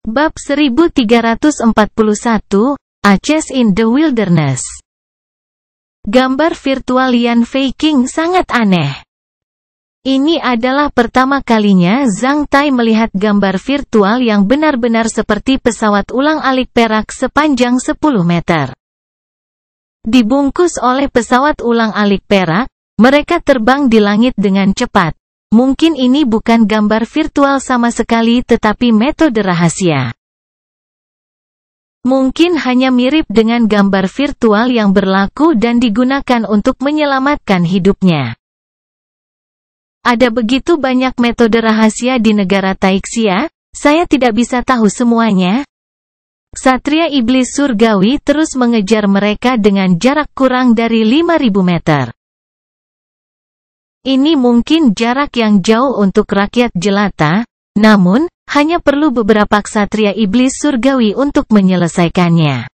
Bab 1341, Aces in the Wilderness. Gambar virtual Yan Feiqing sangat aneh. Ini adalah pertama kalinya Zhang Tai melihat gambar virtual yang benar-benar seperti pesawat ulang-alik perak sepanjang 10 meter. Dibungkus oleh pesawat ulang-alik perak, mereka terbang di langit dengan cepat. Mungkin ini bukan gambar virtual sama sekali tetapi metode rahasia. Mungkin hanya mirip dengan gambar virtual yang berlaku dan digunakan untuk menyelamatkan hidupnya. Ada begitu banyak metode rahasia di negara Taixia, saya tidak bisa tahu semuanya. Ksatria Iblis Surgawi terus mengejar mereka dengan jarak kurang dari 5.000 meter. Ini mungkin jarak yang jauh untuk rakyat jelata, namun, hanya perlu beberapa ksatria iblis surgawi untuk menyelesaikannya.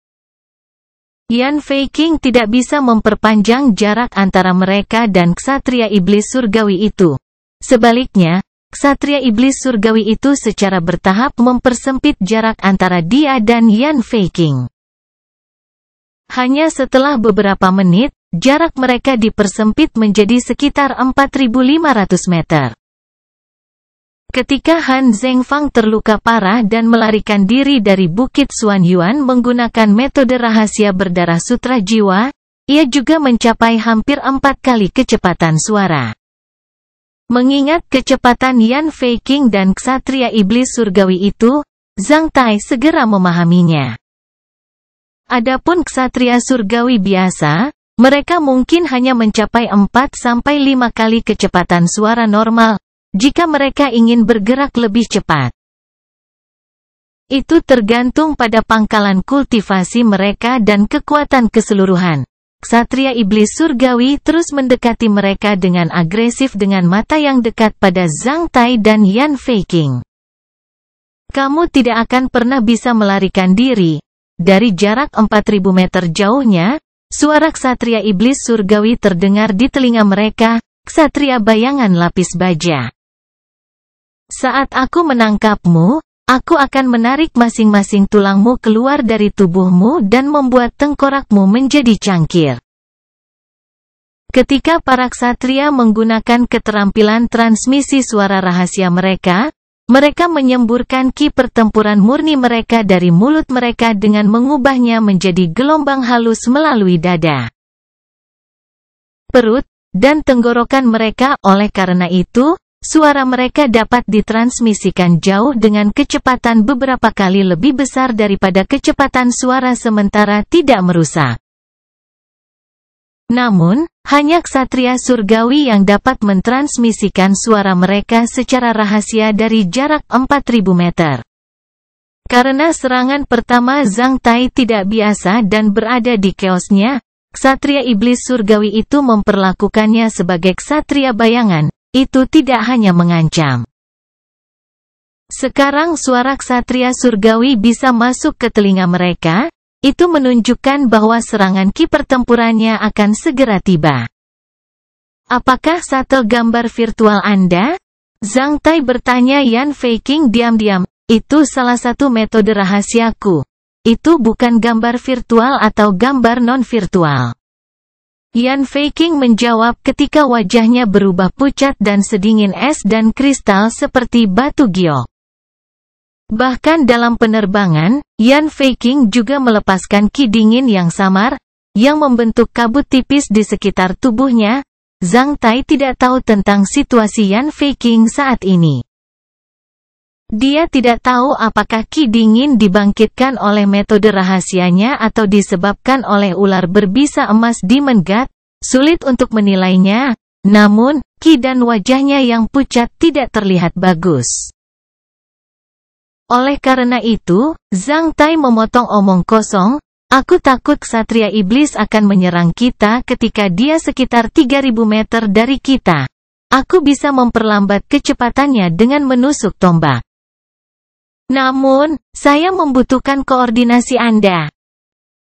Yan Feiqing tidak bisa memperpanjang jarak antara mereka dan ksatria iblis surgawi itu. Sebaliknya, ksatria iblis surgawi itu secara bertahap mempersempit jarak antara dia dan Yan Feiqing. Hanya setelah beberapa menit, jarak mereka dipersempit menjadi sekitar 4.500 meter. Ketika Han Zhengfang terluka parah dan melarikan diri dari Bukit Xuanyuan menggunakan metode rahasia berdarah sutra jiwa, ia juga mencapai hampir 4 kali kecepatan suara. Mengingat kecepatan Yan Feiqing dan ksatria iblis surgawi itu, Zhang Tai segera memahaminya. Adapun ksatria surgawi biasa, mereka mungkin hanya mencapai 4-5 kali kecepatan suara normal, jika mereka ingin bergerak lebih cepat. Itu tergantung pada pangkalan kultivasi mereka dan kekuatan keseluruhan. Ksatria iblis surgawi terus mendekati mereka dengan agresif dengan mata yang dekat pada Zhang Tai dan Yan Feiqing. Kamu tidak akan pernah bisa melarikan diri. Dari jarak 4.000 meter jauhnya, suara ksatria iblis surgawi terdengar di telinga mereka, ksatria bayangan lapis baja. Saat aku menangkapmu, aku akan menarik masing-masing tulangmu keluar dari tubuhmu dan membuat tengkorakmu menjadi cangkir. Ketika para ksatria menggunakan keterampilan transmisi suara rahasia mereka menyemburkan ki pertempuran murni mereka dari mulut mereka dengan mengubahnya menjadi gelombang halus melalui dada, perut, dan tenggorokan mereka. Oleh karena itu, suara mereka dapat ditransmisikan jauh dengan kecepatan beberapa kali lebih besar daripada kecepatan suara sementara tidak merusak. Namun, hanya ksatria surgawi yang dapat mentransmisikan suara mereka secara rahasia dari jarak 4.000 meter. Karena serangan pertama Zhang Tai tidak biasa dan berada di keosnya, ksatria iblis surgawi itu memperlakukannya sebagai ksatria bayangan. Itu tidak hanya mengancam. Sekarang suara ksatria surgawi bisa masuk ke telinga mereka. Itu menunjukkan bahwa serangan ki pertempurannya akan segera tiba. Apakah satu gambar virtual Anda? Zhang Tai bertanya Yan Feiqing diam-diam. Itu salah satu metode rahasiaku. Itu bukan gambar virtual atau gambar non-virtual. Yan Feiqing menjawab ketika wajahnya berubah pucat dan sedingin es dan kristal seperti batu giok. Bahkan dalam penerbangan, Yan Feiqing juga melepaskan ki dingin yang samar, yang membentuk kabut tipis di sekitar tubuhnya. Zhang Tai tidak tahu tentang situasi Yan Feiqing saat ini. Dia tidak tahu apakah ki dingin dibangkitkan oleh metode rahasianya atau disebabkan oleh ular berbisa emas Demon God. Sulit untuk menilainya, namun, ki dan wajahnya yang pucat tidak terlihat bagus. Oleh karena itu, Zhang Tai memotong omong kosong, aku takut ksatria iblis akan menyerang kita ketika dia sekitar 3.000 meter dari kita. Aku bisa memperlambat kecepatannya dengan menusuk tombak. Namun, saya membutuhkan koordinasi Anda.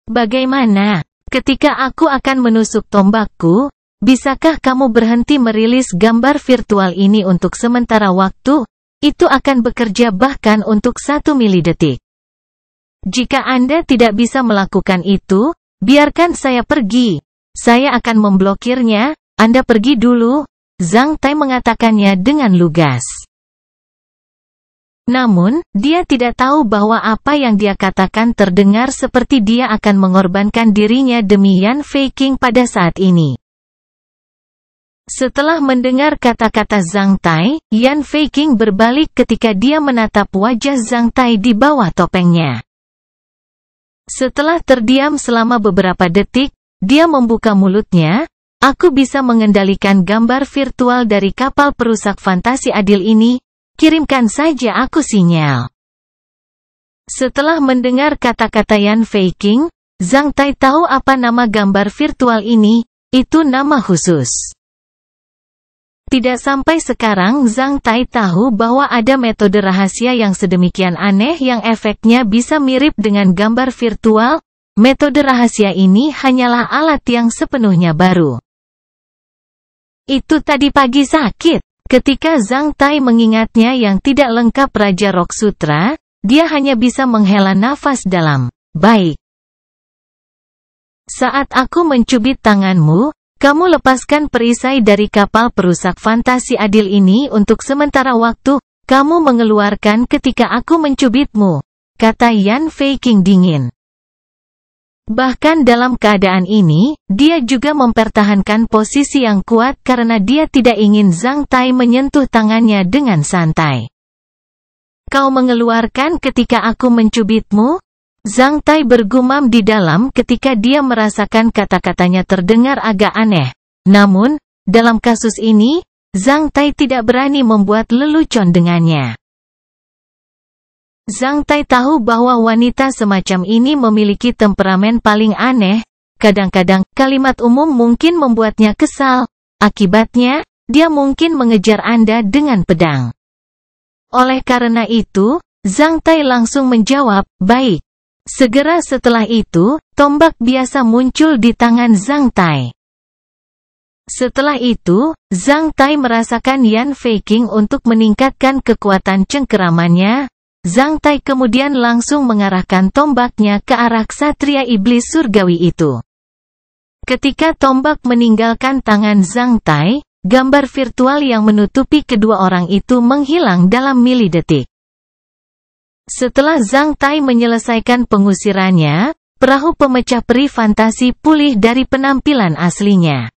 Bagaimana? Ketika aku akan menusuk tombakku, bisakah kamu berhenti merilis gambar virtual ini untuk sementara waktu? itu akan bekerja bahkan untuk 1 milidetik. Jika Anda tidak bisa melakukan itu, biarkan saya pergi. Saya akan memblokirnya, Anda pergi dulu, Zhang Tai mengatakannya dengan lugas. Namun, dia tidak tahu bahwa apa yang dia katakan terdengar seperti dia akan mengorbankan dirinya demi Yan Feiqing pada saat ini. Setelah mendengar kata-kata Zhang Tai, Yan Feiqing berbalik ketika dia menatap wajah Zhang Tai di bawah topengnya. Setelah terdiam selama beberapa detik, dia membuka mulutnya, "Aku bisa mengendalikan gambar virtual dari kapal perusak fantasi adil ini. Kirimkan saja aku sinyal." Setelah mendengar kata-kata Yan Feiqing, Zhang Tai tahu apa nama gambar virtual ini, itu nama khusus. Tidak sampai sekarang Zhang Tai tahu bahwa ada metode rahasia yang sedemikian aneh yang efeknya bisa mirip dengan gambar virtual. Metode rahasia ini hanyalah alat yang sepenuhnya baru. Itu tadi pagi sakit. Ketika Zhang Tai mengingatnya yang tidak lengkap Raja Rock Sutra, dia hanya bisa menghela nafas dalam. "Baik. Saat aku mencubit tanganmu, kamu lepaskan perisai dari kapal perusak fantasi adil ini untuk sementara waktu, kamu mengeluarkan ketika aku mencubitmu," kata Yan Feiqing dingin. Bahkan dalam keadaan ini, dia juga mempertahankan posisi yang kuat karena dia tidak ingin Zhang Tai menyentuh tangannya dengan santai. "Kau mengeluarkan ketika aku mencubitmu?" Zhang Tai bergumam di dalam ketika dia merasakan kata-katanya terdengar agak aneh. Namun, dalam kasus ini, Zhang Tai tidak berani membuat lelucon dengannya. Zhang Tai tahu bahwa wanita semacam ini memiliki temperamen paling aneh. Kadang-kadang, kalimat umum mungkin membuatnya kesal. Akibatnya, dia mungkin mengejar Anda dengan pedang. Oleh karena itu, Zhang Tai langsung menjawab, "Baik." Segera setelah itu, tombak biasa muncul di tangan Zhang Tai. Setelah itu, Zhang Tai merasakan Yan Feiqing untuk meningkatkan kekuatan cengkeramannya. Zhang Tai kemudian langsung mengarahkan tombaknya ke arah ksatria iblis surgawi itu. Ketika tombak meninggalkan tangan Zhang Tai, gambar virtual yang menutupi kedua orang itu menghilang dalam milidetik. Setelah Zhang Tai menyelesaikan pengusirannya, perahu pemecah peri fantasi pulih dari penampilan aslinya.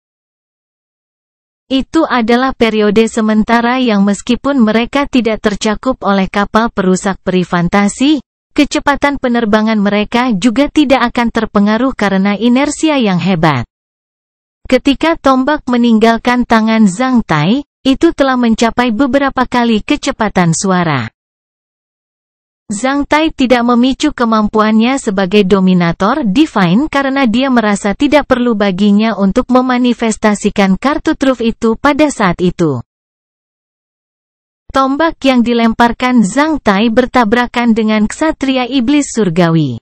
Itu adalah periode sementara yang meskipun mereka tidak tercakup oleh kapal perusak peri fantasi, kecepatan penerbangan mereka juga tidak akan terpengaruh karena inersia yang hebat. Ketika tombak meninggalkan tangan Zhang Tai, itu telah mencapai beberapa kali kecepatan suara. Zhang Tai tidak memicu kemampuannya sebagai dominator divine karena dia merasa tidak perlu baginya untuk memanifestasikan kartu truf itu pada saat itu. Tombak yang dilemparkan Zhang Tai bertabrakan dengan ksatria iblis surgawi.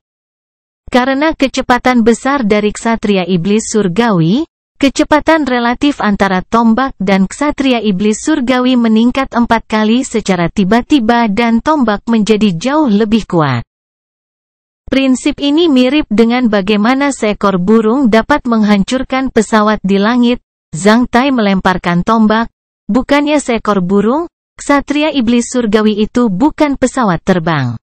Karena kecepatan besar dari ksatria iblis surgawi, kecepatan relatif antara tombak dan ksatria iblis surgawi meningkat 4 kali secara tiba-tiba dan tombak menjadi jauh lebih kuat. Prinsip ini mirip dengan bagaimana seekor burung dapat menghancurkan pesawat di langit. Zhang Tai melemparkan tombak, bukannya seekor burung, ksatria iblis surgawi itu bukan pesawat terbang.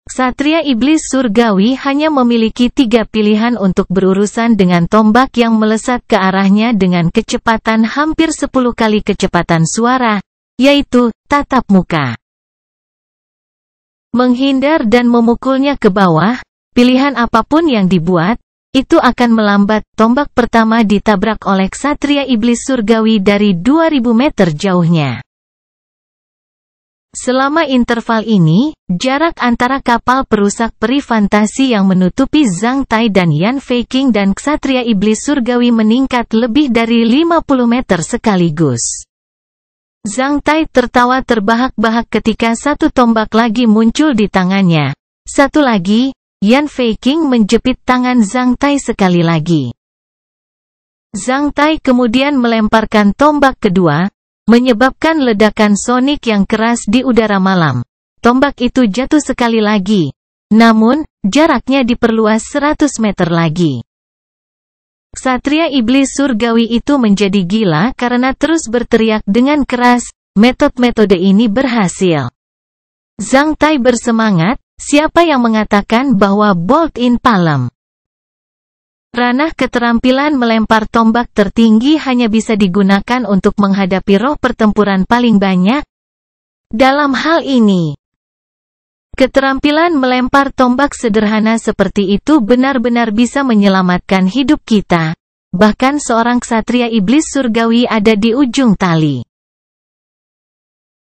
Ksatria iblis surgawi hanya memiliki 3 pilihan untuk berurusan dengan tombak yang melesat ke arahnya dengan kecepatan hampir 10 kali kecepatan suara, yaitu, tatap muka, menghindar dan memukulnya ke bawah. Pilihan apapun yang dibuat, itu akan melambat. Tombak pertama ditabrak oleh ksatria iblis surgawi dari 2000 meter jauhnya. Selama interval ini, jarak antara kapal perusak peri fantasi yang menutupi Zhang Tai dan Yan Feiqing dan ksatria iblis surgawi meningkat lebih dari 50 meter sekaligus. Zhang Tai tertawa terbahak-bahak ketika satu tombak lagi muncul di tangannya. Satu lagi, Yan Feiqing menjepit tangan Zhang Tai sekali lagi. Zhang Tai kemudian melemparkan tombak kedua, menyebabkan ledakan sonik yang keras di udara malam. Tombak itu jatuh sekali lagi. Namun, jaraknya diperluas 100 meter lagi. Ksatria iblis surgawi itu menjadi gila karena terus berteriak dengan keras, metode ini berhasil. Zhang Tai bersemangat, siapa yang mengatakan bahwa bolt in palm? Ranah keterampilan melempar tombak tertinggi hanya bisa digunakan untuk menghadapi roh pertempuran paling banyak. Dalam hal ini, keterampilan melempar tombak sederhana seperti itu benar-benar bisa menyelamatkan hidup kita. Bahkan seorang ksatria iblis surgawi ada di ujung tali.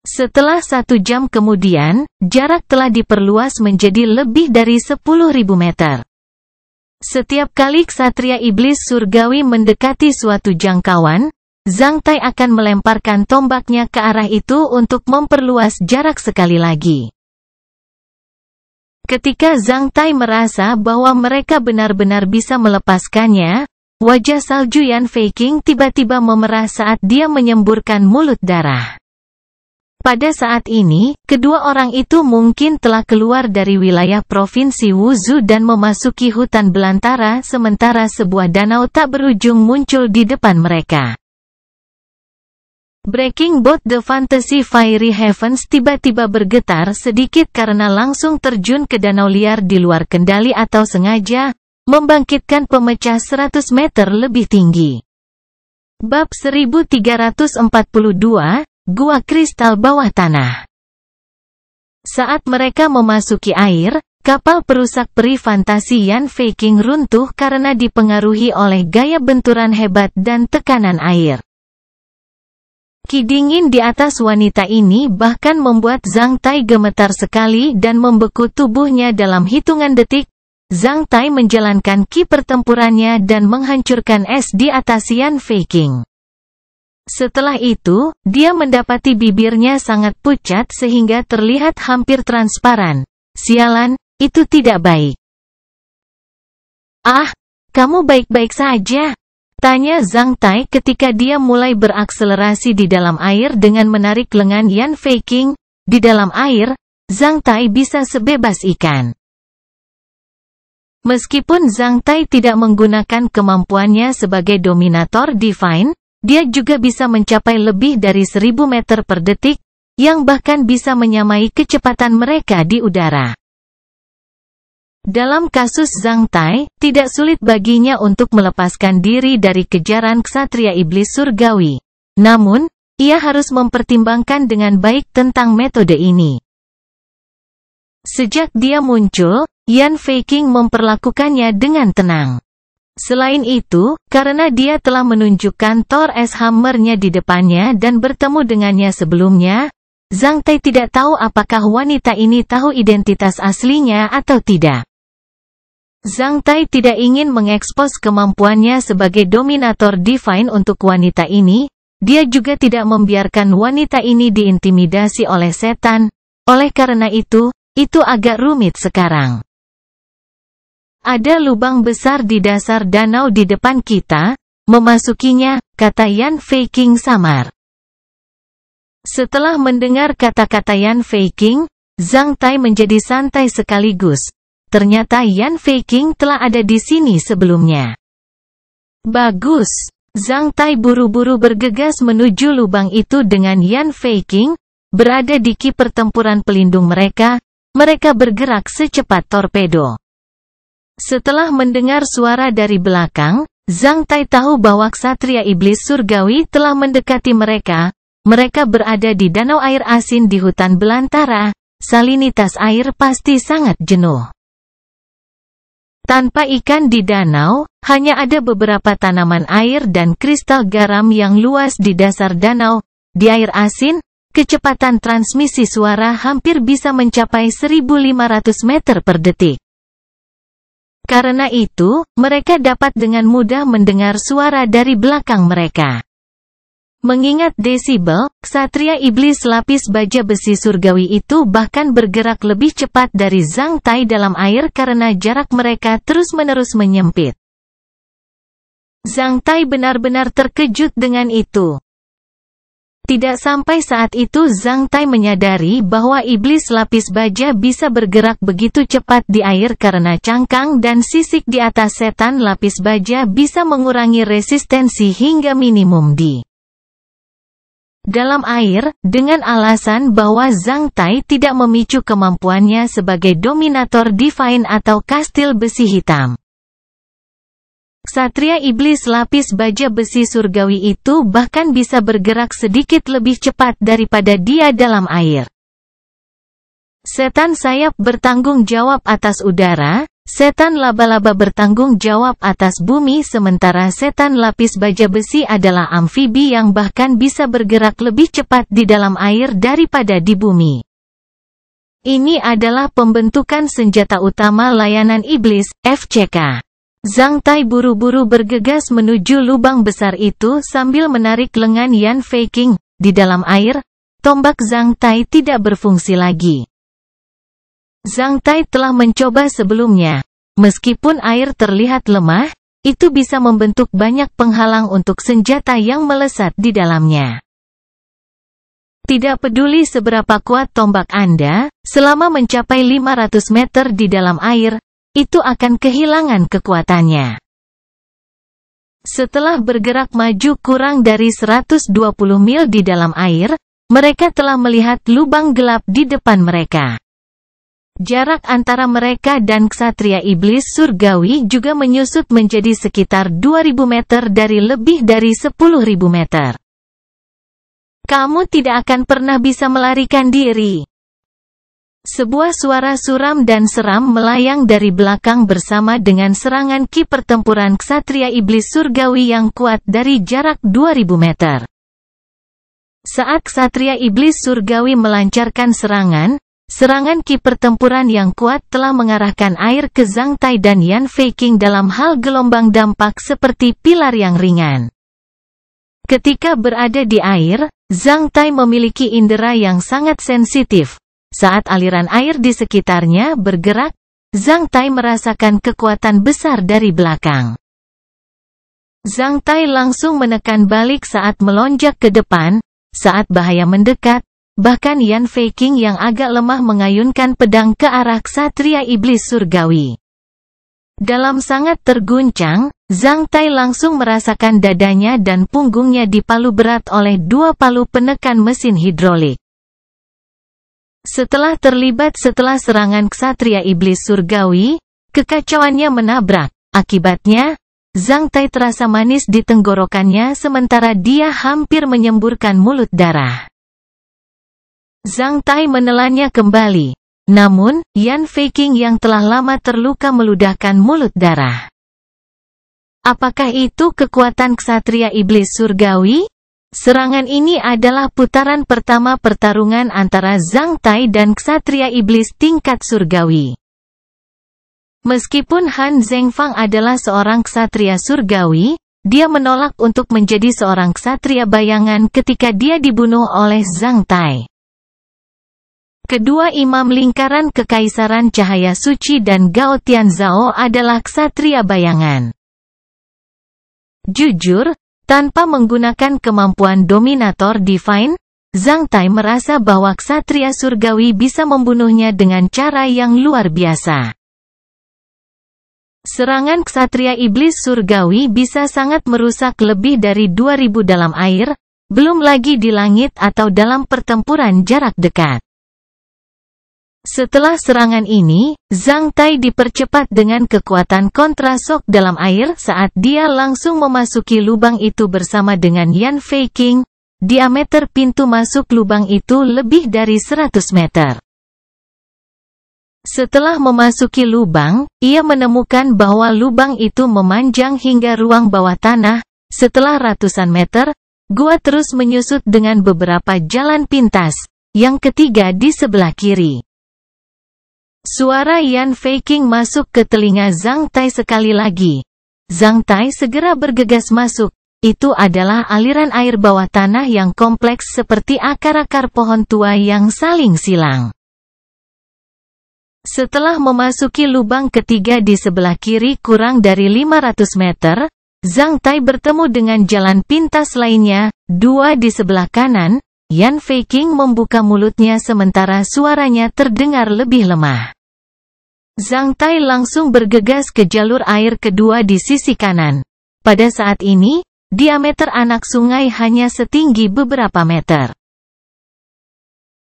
Setelah 1 jam kemudian, jarak telah diperluas menjadi lebih dari 10.000 meter. Setiap kali ksatria iblis surgawi mendekati suatu jangkauan, Zhang Tai akan melemparkan tombaknya ke arah itu untuk memperluas jarak sekali lagi. Ketika Zhang Tai merasa bahwa mereka benar-benar bisa melepaskannya, wajah salju Yan Feiqing tiba-tiba memerah saat dia menyemburkan mulut darah. Pada saat ini, kedua orang itu mungkin telah keluar dari wilayah provinsi Wuzhou dan memasuki hutan belantara sementara sebuah danau tak berujung muncul di depan mereka. Breaking Boat The Fantasy Fiery Heavens tiba-tiba bergetar sedikit karena langsung terjun ke danau liar di luar kendali atau sengaja, membangkitkan pemecah 100 meter lebih tinggi. Bab 1342, Gua Kristal Bawah Tanah. Saat mereka memasuki air, kapal perusak peri fantasi Yan Feiqing runtuh karena dipengaruhi oleh gaya benturan hebat dan tekanan air. Ki dingin di atas wanita ini bahkan membuat Zhang Tai gemetar sekali dan membeku tubuhnya dalam hitungan detik. Zhang Tai menjalankan ki pertempurannya dan menghancurkan es di atas Yan Feiqing. Setelah itu, dia mendapati bibirnya sangat pucat sehingga terlihat hampir transparan. Sialan, itu tidak baik. Ah, kamu baik-baik saja? Tanya Zhang Tai ketika dia mulai berakselerasi di dalam air dengan menarik lengan Yan Feiqing. Di dalam air, Zhang Tai bisa sebebas ikan. Meskipun Zhang Tai tidak menggunakan kemampuannya sebagai dominator divine, dia juga bisa mencapai lebih dari 1000 meter per detik, yang bahkan bisa menyamai kecepatan mereka di udara. Dalam kasus Zhang Tai, tidak sulit baginya untuk melepaskan diri dari kejaran ksatria iblis surgawi. Namun, ia harus mempertimbangkan dengan baik tentang metode ini. Sejak dia muncul, Yan Feiqing memperlakukannya dengan tenang. Selain itu, karena dia telah menunjukkan Thor S Hammer-nya di depannya dan bertemu dengannya sebelumnya, Zhang Tai tidak tahu apakah wanita ini tahu identitas aslinya atau tidak. Zhang Tai tidak ingin mengekspos kemampuannya sebagai dominator divine untuk wanita ini, dia juga tidak membiarkan wanita ini diintimidasi oleh setan, oleh karena itu agak rumit sekarang. Ada lubang besar di dasar danau di depan kita, memasukinya, kata Yan Feiqing samar. Setelah mendengar kata-kata Yan Feiqing, Zhang Tai menjadi santai sekaligus. Ternyata Yan Feiqing telah ada di sini sebelumnya. Bagus. Zhang Tai buru-buru bergegas menuju lubang itu dengan Yan Feiqing, berada di ki pertempuran pelindung mereka bergerak secepat torpedo. Setelah mendengar suara dari belakang, Zhang Tai tahu bahwa ksatria iblis surgawi telah mendekati mereka. Mereka berada di danau air asin di hutan belantara, salinitas air pasti sangat jenuh. Tanpa ikan di danau, hanya ada beberapa tanaman air dan kristal garam yang luas di dasar danau. Di air asin, kecepatan transmisi suara hampir bisa mencapai 1500 meter per detik. Karena itu, mereka dapat dengan mudah mendengar suara dari belakang mereka. Mengingat desibel, ksatria iblis lapis baja besi surgawi itu bahkan bergerak lebih cepat dari Zhang Tai dalam air karena jarak mereka terus-menerus menyempit. Zhang Tai benar-benar terkejut dengan itu. Tidak sampai saat itu Zhang Tai menyadari bahwa iblis lapis baja bisa bergerak begitu cepat di air karena cangkang dan sisik di atas setan lapis baja bisa mengurangi resistensi hingga minimum di dalam air, dengan alasan bahwa Zhang Tai tidak memicu kemampuannya sebagai dominator divine atau kastil besi hitam. Ksatria iblis lapis baja besi surgawi itu bahkan bisa bergerak sedikit lebih cepat daripada dia dalam air. Setan sayap bertanggung jawab atas udara, setan laba-laba bertanggung jawab atas bumi sementara setan lapis baja besi adalah amfibi yang bahkan bisa bergerak lebih cepat di dalam air daripada di bumi. Ini adalah pembentukan senjata utama layanan iblis, FCK. Zhang Tai buru-buru bergegas menuju lubang besar itu sambil menarik lengan Yan Feiqing. Di dalam air, tombak Zhang Tai tidak berfungsi lagi. Zhang Tai telah mencoba sebelumnya. Meskipun air terlihat lemah, itu bisa membentuk banyak penghalang untuk senjata yang melesat di dalamnya. Tidak peduli seberapa kuat tombak Anda, selama mencapai 500 meter di dalam air, itu akan kehilangan kekuatannya. Setelah bergerak maju kurang dari 120 mil di dalam air, mereka telah melihat lubang gelap di depan mereka. Jarak antara mereka dan ksatria iblis surgawi juga menyusut menjadi sekitar 2000 meter dari lebih dari 10.000 meter. Kamu tidak akan pernah bisa melarikan diri. Sebuah suara suram dan seram melayang dari belakang bersama dengan serangan ki pertempuran ksatria iblis surgawi yang kuat dari jarak 2000 meter. Saat ksatria iblis surgawi melancarkan serangan ki pertempuran yang kuat telah mengarahkan air ke Zhang Tai dan Yan Feiqing dalam hal gelombang dampak seperti pilar yang ringan. Ketika berada di air, Zhang Tai memiliki indera yang sangat sensitif. Saat aliran air di sekitarnya bergerak, Zhang Tai merasakan kekuatan besar dari belakang. Zhang Tai langsung menekan balik saat melonjak ke depan, saat bahaya mendekat, bahkan Yan Feiqing yang agak lemah mengayunkan pedang ke arah ksatria iblis surgawi. Dalam sangat terguncang, Zhang Tai langsung merasakan dadanya dan punggungnya dipalu berat oleh dua palu penekan mesin hidrolik. Setelah terlibat setelah serangan ksatria iblis surgawi, kekacauannya menabrak. Akibatnya, Zhang Tai terasa manis di tenggorokannya sementara dia hampir menyemburkan mulut darah. Zhang Tai menelannya kembali. Namun, Yan Feiqing yang telah lama terluka meludahkan mulut darah. Apakah itu kekuatan ksatria iblis surgawi? Serangan ini adalah putaran pertama pertarungan antara Zhang Tai dan ksatria iblis tingkat surgawi. Meskipun Han Zhengfang adalah seorang ksatria surgawi, dia menolak untuk menjadi seorang ksatria bayangan ketika dia dibunuh oleh Zhang Tai. Kedua imam lingkaran kekaisaran cahaya suci dan Gao Tianzhao adalah ksatria bayangan. Jujur, tanpa menggunakan kemampuan dominator divine, Zhang Tai merasa bahwa ksatria surgawi bisa membunuhnya dengan cara yang luar biasa. Serangan ksatria iblis surgawi bisa sangat merusak lebih dari 2000 dalam air, belum lagi di langit atau dalam pertempuran jarak dekat. Setelah serangan ini, Zhang Tai dipercepat dengan kekuatan kontrasok dalam air saat dia langsung memasuki lubang itu bersama dengan Yan Feiqing. Diameter pintu masuk lubang itu lebih dari 100 meter. Setelah memasuki lubang, ia menemukan bahwa lubang itu memanjang hingga ruang bawah tanah. Setelah ratusan meter, gua terus menyusut dengan beberapa jalan pintas, yang ketiga di sebelah kiri. Suara Yan Feiqing masuk ke telinga Zhang Tai sekali lagi. Zhang Tai segera bergegas masuk. Itu adalah aliran air bawah tanah yang kompleks seperti akar-akar pohon tua yang saling silang. Setelah memasuki lubang ketiga di sebelah kiri kurang dari 500 meter, Zhang Tai bertemu dengan jalan pintas lainnya, dua di sebelah kanan. Yan Feiqing membuka mulutnya sementara suaranya terdengar lebih lemah. Zhang Tai langsung bergegas ke jalur air kedua di sisi kanan. Pada saat ini, diameter anak sungai hanya setinggi beberapa meter.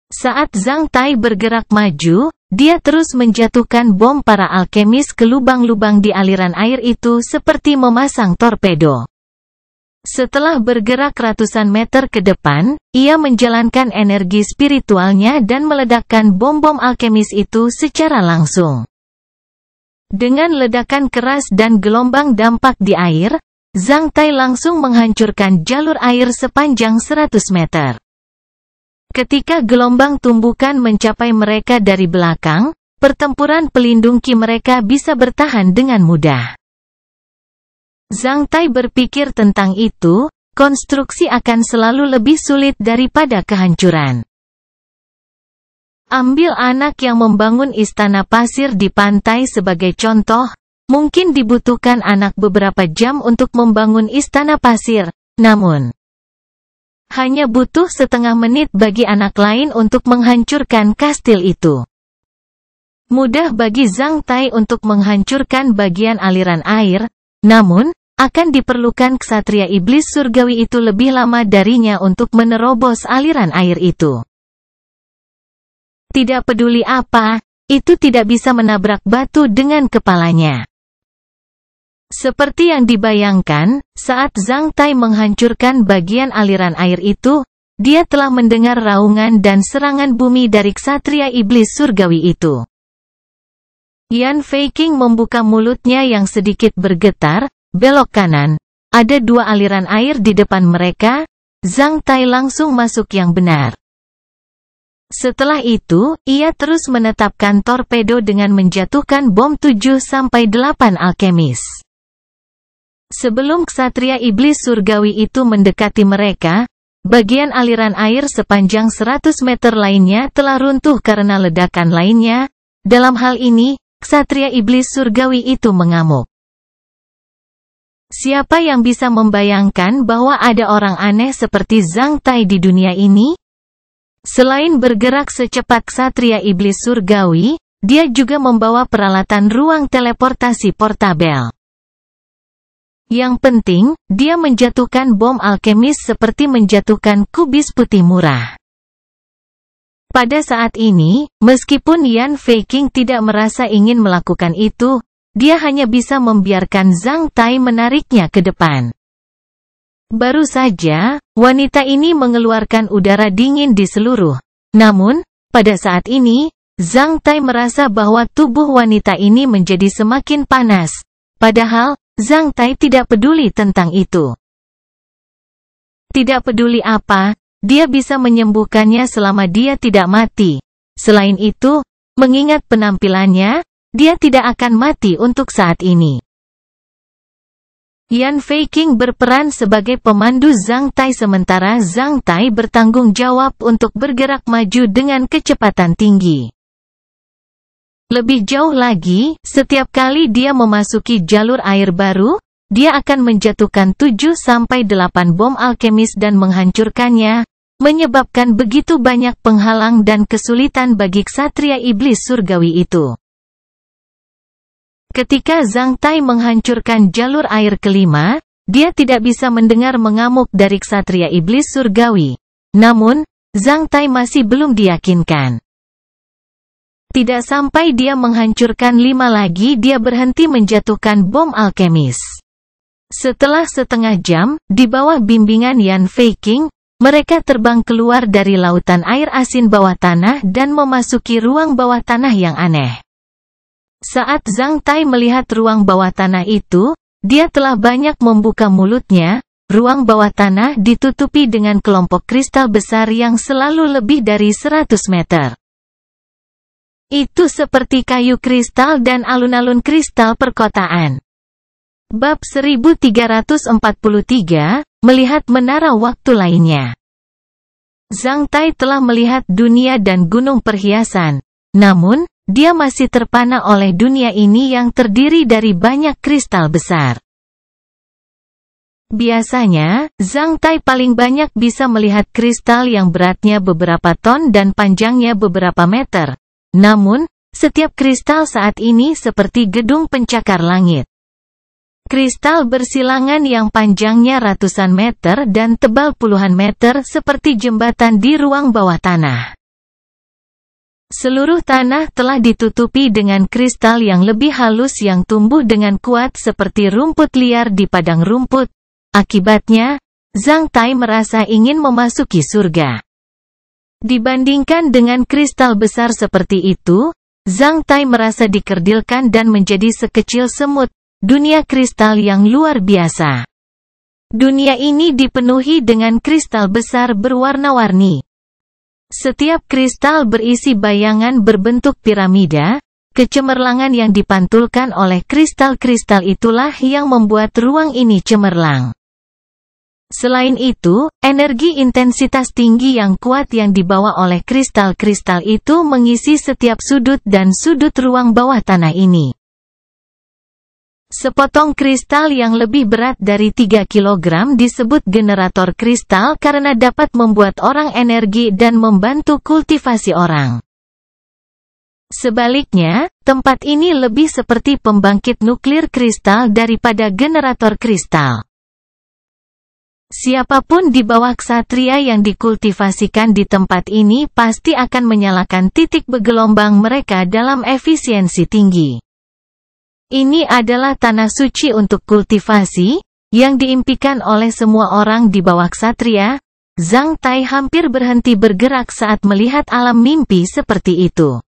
Saat Zhang Tai bergerak maju, dia terus menjatuhkan bom para alkemis ke lubang-lubang di aliran air itu seperti memasang torpedo. Setelah bergerak ratusan meter ke depan, ia menjalankan energi spiritualnya dan meledakkan bom-bom alkemis itu secara langsung. Dengan ledakan keras dan gelombang dampak di air, Zhang Tai langsung menghancurkan jalur air sepanjang 100 meter. Ketika gelombang tumbukan mencapai mereka dari belakang, pertempuran pelindung ki mereka bisa bertahan dengan mudah. Zhang Tai berpikir tentang itu, konstruksi akan selalu lebih sulit daripada kehancuran. Ambil anak yang membangun istana pasir di pantai sebagai contoh, mungkin dibutuhkan anak beberapa jam untuk membangun istana pasir, namun hanya butuh setengah menit bagi anak lain untuk menghancurkan kastil itu. Mudah bagi Zhang Tai untuk menghancurkan bagian aliran air, namun akan diperlukan ksatria iblis surgawi itu lebih lama darinya untuk menerobos aliran air itu. Tidak peduli apa, itu tidak bisa menabrak batu dengan kepalanya. Seperti yang dibayangkan, saat Zhang Tai menghancurkan bagian aliran air itu, dia telah mendengar raungan dan serangan bumi dari ksatria iblis surgawi itu. Yan Feiqing membuka mulutnya yang sedikit bergetar. Belok kanan, ada dua aliran air di depan mereka. Zhang Tai langsung masuk yang benar. Setelah itu, ia terus menetapkan torpedo dengan menjatuhkan bom 7-8 alkemis. Sebelum ksatria iblis surgawi itu mendekati mereka, bagian aliran air sepanjang 100 meter lainnya telah runtuh karena ledakan lainnya. Dalam hal ini, ksatria iblis surgawi itu mengamuk. Siapa yang bisa membayangkan bahwa ada orang aneh seperti Zhang Tai di dunia ini? Selain bergerak secepat ksatria iblis surgawi, dia juga membawa peralatan ruang teleportasi portabel. Yang penting, dia menjatuhkan bom alkemis seperti menjatuhkan kubis putih murah. Pada saat ini, meskipun Yan Feiqing tidak merasa ingin melakukan itu, dia hanya bisa membiarkan Zhang Tai menariknya ke depan. Baru saja, wanita ini mengeluarkan udara dingin di seluruh. Namun, pada saat ini, Zhang Tai merasa bahwa tubuh wanita ini menjadi semakin panas. Padahal, Zhang Tai tidak peduli tentang itu. Tidak peduli apa, dia bisa menyembuhkannya selama dia tidak mati. Selain itu, mengingat penampilannya, dia tidak akan mati untuk saat ini. Yan Feiqing berperan sebagai pemandu Zhang Tai sementara Zhang Tai bertanggung jawab untuk bergerak maju dengan kecepatan tinggi. Lebih jauh lagi, setiap kali dia memasuki jalur air baru, dia akan menjatuhkan 7-8 bom alkemis dan menghancurkannya, menyebabkan begitu banyak penghalang dan kesulitan bagi ksatria iblis surgawi itu. Ketika Zhang Tai menghancurkan jalur air kelima, dia tidak bisa mendengar mengamuk dari ksatria iblis surgawi. Namun, Zhang Tai masih belum diyakinkan. Tidak sampai dia menghancurkan 5 lagi dia berhenti menjatuhkan bom alkemis. Setelah setengah jam, di bawah bimbingan Yan Feiqing, mereka terbang keluar dari lautan air asin bawah tanah dan memasuki ruang bawah tanah yang aneh. Saat Zhang Tai melihat ruang bawah tanah itu, dia telah banyak membuka mulutnya. Ruang bawah tanah ditutupi dengan kelompok kristal besar yang selalu lebih dari 100 meter. Itu seperti kayu kristal dan alun-alun kristal perkotaan. Bab 1343, melihat menara waktu lainnya. Zhang Tai telah melihat dunia dan gunung perhiasan. Namun, dia masih terpana oleh dunia ini yang terdiri dari banyak kristal besar. Biasanya, Zhang Tai paling banyak bisa melihat kristal yang beratnya beberapa ton dan panjangnya beberapa meter. Namun, setiap kristal saat ini seperti gedung pencakar langit. Kristal bersilangan yang panjangnya ratusan meter dan tebal puluhan meter seperti jembatan di ruang bawah tanah. Seluruh tanah telah ditutupi dengan kristal yang lebih halus yang tumbuh dengan kuat seperti rumput liar di padang rumput. Akibatnya, Zhang Tai merasa ingin memasuki surga. Dibandingkan dengan kristal besar seperti itu, Zhang Tai merasa dikerdilkan dan menjadi sekecil semut, dunia kristal yang luar biasa. Dunia ini dipenuhi dengan kristal besar berwarna-warni. Setiap kristal berisi bayangan berbentuk piramida. Kecemerlangan yang dipantulkan oleh kristal-kristal itulah yang membuat ruang ini cemerlang. Selain itu, energi intensitas tinggi yang kuat yang dibawa oleh kristal-kristal itu mengisi setiap sudut dan sudut ruang bawah tanah ini. Sepotong kristal yang lebih berat dari 3 kg disebut generator kristal karena dapat membuat orang energi dan membantu kultivasi orang. Sebaliknya, tempat ini lebih seperti pembangkit nuklir kristal daripada generator kristal. Siapapun di bawah ksatria yang dikultivasikan di tempat ini pasti akan menyalakan titik bergelombang mereka dalam efisiensi tinggi. Ini adalah tanah suci untuk kultivasi, yang diimpikan oleh semua orang di bawah ksatria. Zhang Tai hampir berhenti bergerak saat melihat alam mimpi seperti itu.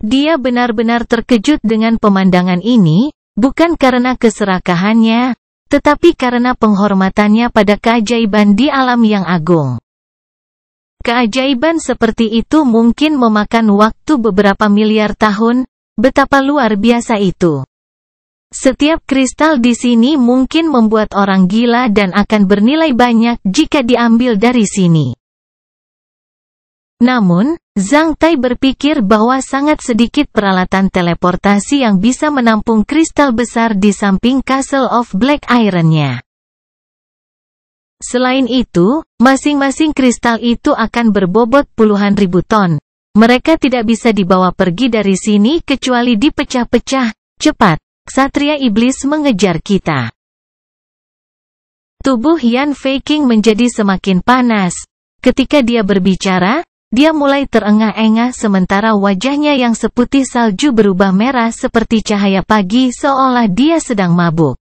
Dia benar-benar terkejut dengan pemandangan ini, bukan karena keserakahannya, tetapi karena penghormatannya pada keajaiban di alam yang agung. Keajaiban seperti itu mungkin memakan waktu beberapa miliar tahun, betapa luar biasa itu. Setiap kristal di sini mungkin membuat orang gila dan akan bernilai banyak jika diambil dari sini. Namun, Zhang Tai berpikir bahwa sangat sedikit peralatan teleportasi yang bisa menampung kristal besar di samping Castle of Black Iron-nya. Selain itu, masing-masing kristal itu akan berbobot puluhan ribu ton. Mereka tidak bisa dibawa pergi dari sini kecuali dipecah-pecah. Cepat, ksatria iblis mengejar kita. Tubuh Yan Feiqing menjadi semakin panas. Ketika dia berbicara, dia mulai terengah-engah sementara wajahnya yang seputih salju berubah merah seperti cahaya pagi seolah dia sedang mabuk.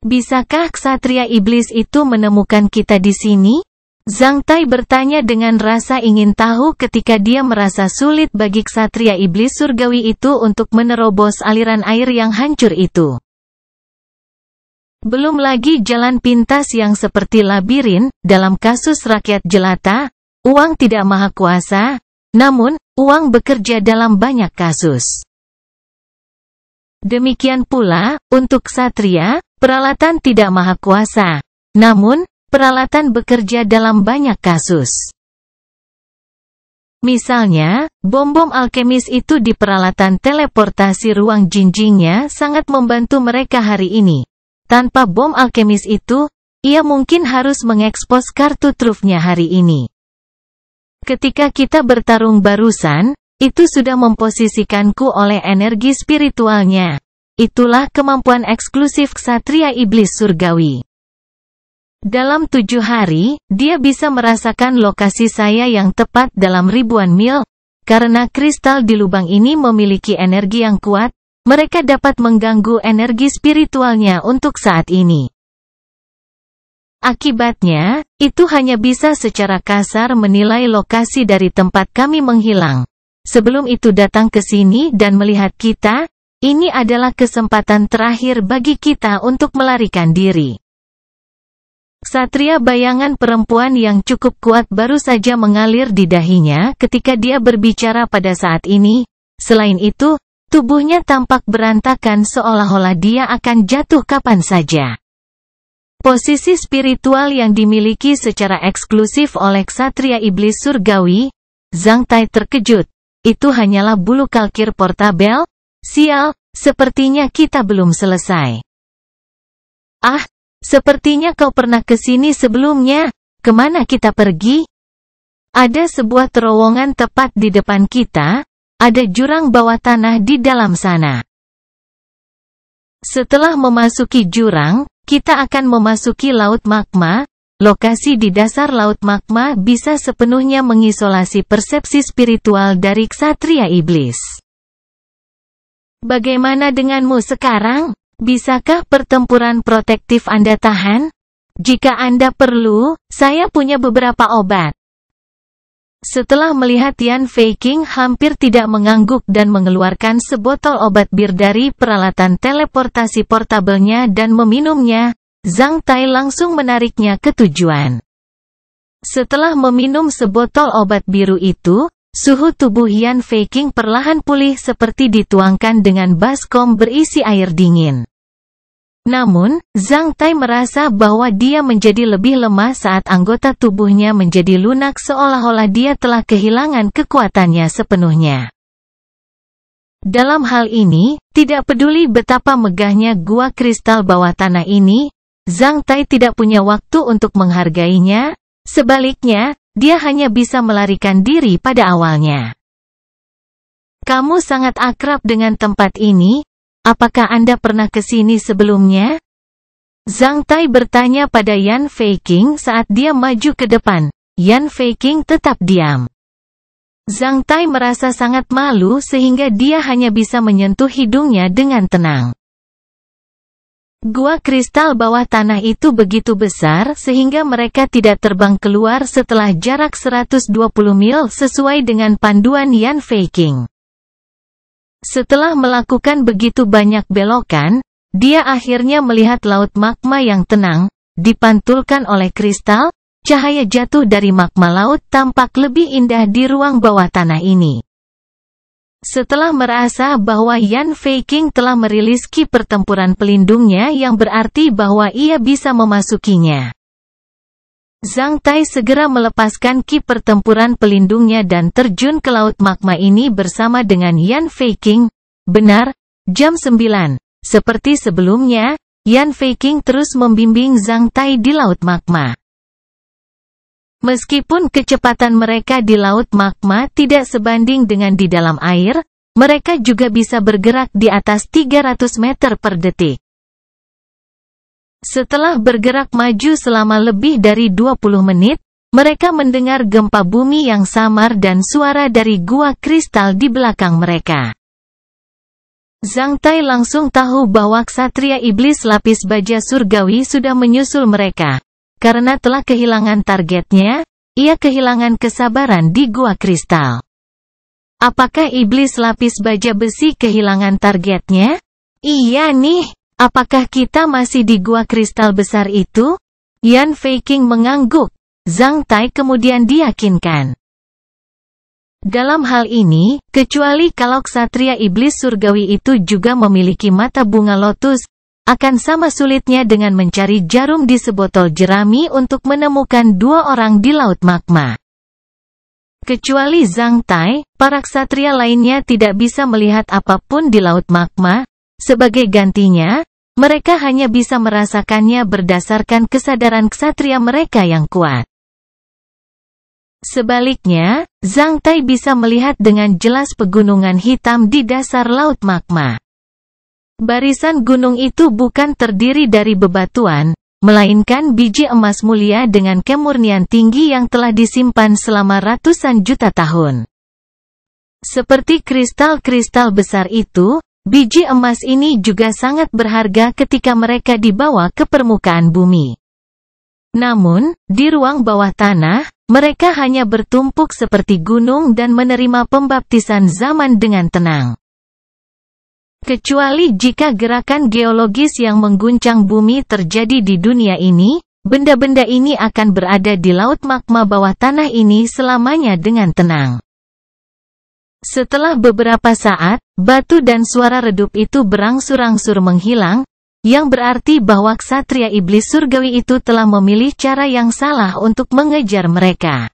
Bisakah ksatria iblis itu menemukan kita di sini? Zhang Tai bertanya dengan rasa ingin tahu ketika dia merasa sulit bagi ksatria iblis surgawi itu untuk menerobos aliran air yang hancur itu. Belum lagi jalan pintas yang seperti labirin, dalam kasus rakyat jelata. Uang tidak maha kuasa, namun, uang bekerja dalam banyak kasus. Demikian pula, untuk ksatria, peralatan tidak maha kuasa. Namun, peralatan bekerja dalam banyak kasus. Misalnya, bom-bom alkemis itu di peralatan teleportasi ruang jinjingnya sangat membantu mereka hari ini. Tanpa bom alkemis itu, ia mungkin harus mengekspos kartu trufnya hari ini. Ketika kita bertarung barusan, itu sudah memposisikanku oleh energi spiritualnya. Itulah kemampuan eksklusif ksatria iblis surgawi. Dalam 7 hari, dia bisa merasakan lokasi saya yang tepat dalam ribuan mil. Karena kristal di lubang ini memiliki energi yang kuat, mereka dapat mengganggu energi spiritualnya untuk saat ini. Akibatnya, itu hanya bisa secara kasar menilai lokasi dari tempat kami menghilang. Sebelum itu datang ke sini dan melihat kita, ini adalah kesempatan terakhir bagi kita untuk melarikan diri. Ksatria bayangan perempuan yang cukup kuat baru saja mengalir di dahinya ketika dia berbicara pada saat ini. Selain itu, tubuhnya tampak berantakan seolah-olah dia akan jatuh kapan saja. Posisi spiritual yang dimiliki secara eksklusif oleh ksatria iblis surgawi, Zhang Tai terkejut. Itu hanyalah bulu kalkir portabel? Sial, sepertinya kita belum selesai. Ah, sepertinya kau pernah ke sini sebelumnya. Kemana kita pergi? Ada sebuah terowongan tepat di depan kita. Ada jurang bawah tanah di dalam sana. Setelah memasuki jurang, kita akan memasuki laut magma. Lokasi di dasar laut magma bisa sepenuhnya mengisolasi persepsi spiritual dari ksatria iblis. Bagaimana denganmu sekarang? Bisakah pertempuran protektif Anda tahan? Jika Anda perlu, saya punya beberapa obat. Setelah melihat Yan Feiqing hampir tidak mengangguk dan mengeluarkan sebotol obat bir dari peralatan teleportasi portabelnya dan meminumnya, Zhang Tai langsung menariknya ke tujuan. Setelah meminum sebotol obat biru itu, suhu tubuh Yan Feiqing perlahan pulih seperti dituangkan dengan baskom berisi air dingin. Namun, Zhang Tai merasa bahwa dia menjadi lebih lemah saat anggota tubuhnya menjadi lunak seolah-olah dia telah kehilangan kekuatannya sepenuhnya. Dalam hal ini, tidak peduli betapa megahnya gua kristal bawah tanah ini, Zhang Tai tidak punya waktu untuk menghargainya, sebaliknya, dia hanya bisa melarikan diri pada awalnya. Kamu sangat akrab dengan tempat ini, apakah Anda pernah ke sini sebelumnya? Zhang Tai bertanya pada Yan Feiqing saat dia maju ke depan. Yan Feiqing tetap diam. Zhang Tai merasa sangat malu sehingga dia hanya bisa menyentuh hidungnya dengan tenang. Gua kristal bawah tanah itu begitu besar sehingga mereka tidak terbang keluar setelah jarak 120 mil sesuai dengan panduan Yan Feiqing. Setelah melakukan begitu banyak belokan, dia akhirnya melihat laut magma yang tenang, dipantulkan oleh kristal, cahaya jatuh dari magma laut tampak lebih indah di ruang bawah tanah ini. Setelah merasa bahwa Yan Feiqing telah merilis ki pertempuran pelindungnya yang berarti bahwa ia bisa memasukinya, Zhang Tai segera melepaskan ki pertempuran pelindungnya dan terjun ke laut magma ini bersama dengan Yan Feiqing. Benar, jam 9. Seperti sebelumnya, Yan Feiqing terus membimbing Zhang Tai di laut magma. Meskipun kecepatan mereka di laut magma tidak sebanding dengan di dalam air, mereka juga bisa bergerak di atas 300 meter per detik. Setelah bergerak maju selama lebih dari 20 menit, mereka mendengar gempa bumi yang samar dan suara dari gua kristal di belakang mereka. Zhang Tai langsung tahu bahwa ksatria iblis lapis baja surgawi sudah menyusul mereka. Karena telah kehilangan targetnya, ia kehilangan kesabaran di gua kristal. Apakah iblis lapis baja besi kehilangan targetnya? Iya nih, apakah kita masih di gua kristal besar itu? Yan Feiqing mengangguk. Zhang Tai kemudian diyakinkan. Dalam hal ini, kecuali kalau ksatria iblis surgawi itu juga memiliki mata bunga lotus, akan sama sulitnya dengan mencari jarum di sebotol jerami untuk menemukan dua orang di laut magma. Kecuali Zhang Tai, para ksatria lainnya tidak bisa melihat apapun di laut magma. Sebagai gantinya, mereka hanya bisa merasakannya berdasarkan kesadaran ksatria mereka yang kuat. Sebaliknya, Zhang Tai bisa melihat dengan jelas pegunungan hitam di dasar laut magma. Barisan gunung itu bukan terdiri dari bebatuan, melainkan biji emas mulia dengan kemurnian tinggi yang telah disimpan selama ratusan juta tahun. Seperti kristal-kristal besar itu, biji emas ini juga sangat berharga ketika mereka dibawa ke permukaan bumi. Namun, di ruang bawah tanah, mereka hanya bertumpuk seperti gunung dan menerima pembaptisan zaman dengan tenang. Kecuali jika gerakan geologis yang mengguncang bumi terjadi di dunia ini, benda-benda ini akan berada di laut magma bawah tanah ini selamanya dengan tenang. Setelah beberapa saat, batu dan suara redup itu berangsur-angsur menghilang, yang berarti bahwa ksatria iblis surgawi itu telah memilih cara yang salah untuk mengejar mereka.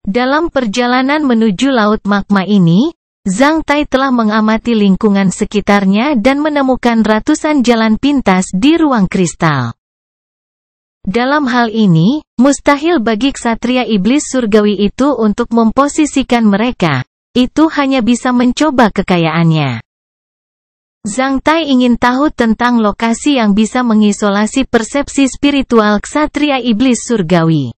Dalam perjalanan menuju laut magma ini, Zhang Tai telah mengamati lingkungan sekitarnya dan menemukan ratusan jalan pintas di ruang kristal. Dalam hal ini, mustahil bagi ksatria iblis surgawi itu untuk memposisikan mereka. Itu hanya bisa mencoba kekayaannya. Zhang Tai ingin tahu tentang lokasi yang bisa mengisolasi persepsi spiritual ksatria iblis surgawi.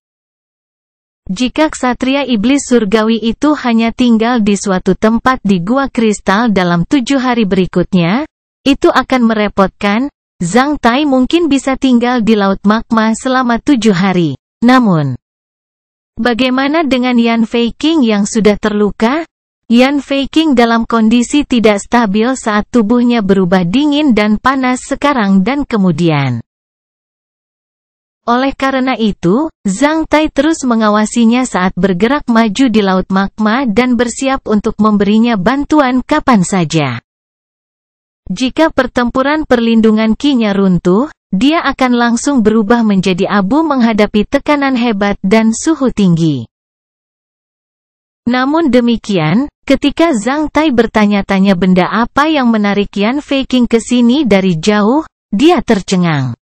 Jika ksatria iblis surgawi itu hanya tinggal di suatu tempat di gua kristal dalam 7 hari berikutnya, itu akan merepotkan. Zhang Tai mungkin bisa tinggal di laut magma selama 7 hari. Namun, bagaimana dengan Yan Feiqing yang sudah terluka? Yan Feiqing dalam kondisi tidak stabil saat tubuhnya berubah dingin dan panas sekarang dan kemudian. Oleh karena itu, Zhang Tai terus mengawasinya saat bergerak maju di laut magma dan bersiap untuk memberinya bantuan kapan saja. Jika pertempuran perlindungan Qi-nya runtuh, dia akan langsung berubah menjadi abu menghadapi tekanan hebat dan suhu tinggi. Namun demikian, ketika Zhang Tai bertanya-tanya benda apa yang menarik Yan Feiqing ke sini dari jauh, dia tercengang.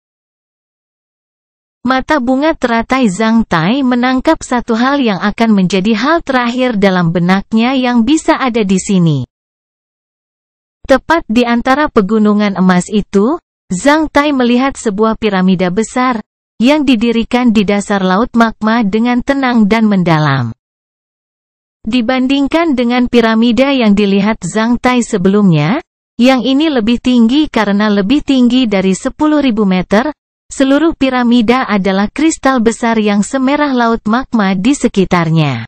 Mata bunga teratai Zhang Tai menangkap satu hal yang akan menjadi hal terakhir dalam benaknya yang bisa ada di sini. Tepat di antara pegunungan emas itu, Zhang Tai melihat sebuah piramida besar, yang didirikan di dasar laut magma dengan tenang dan mendalam. Dibandingkan dengan piramida yang dilihat Zhang Tai sebelumnya, yang ini lebih tinggi karena lebih tinggi dari 10.000 meter, seluruh piramida adalah kristal besar yang semerah laut magma di sekitarnya.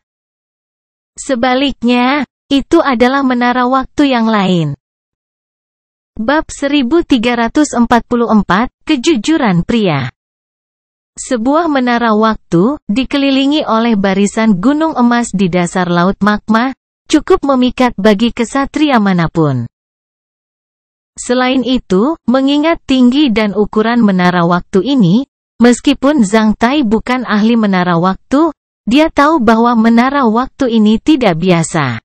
Sebaliknya, itu adalah menara waktu yang lain. Bab 1344, Kejujuran Pria. Sebuah menara waktu, dikelilingi oleh barisan gunung emas di dasar laut magma, cukup memikat bagi kesatria manapun. Selain itu, mengingat tinggi dan ukuran menara waktu ini, meskipun Zhang Tai bukan ahli menara waktu, dia tahu bahwa menara waktu ini tidak biasa.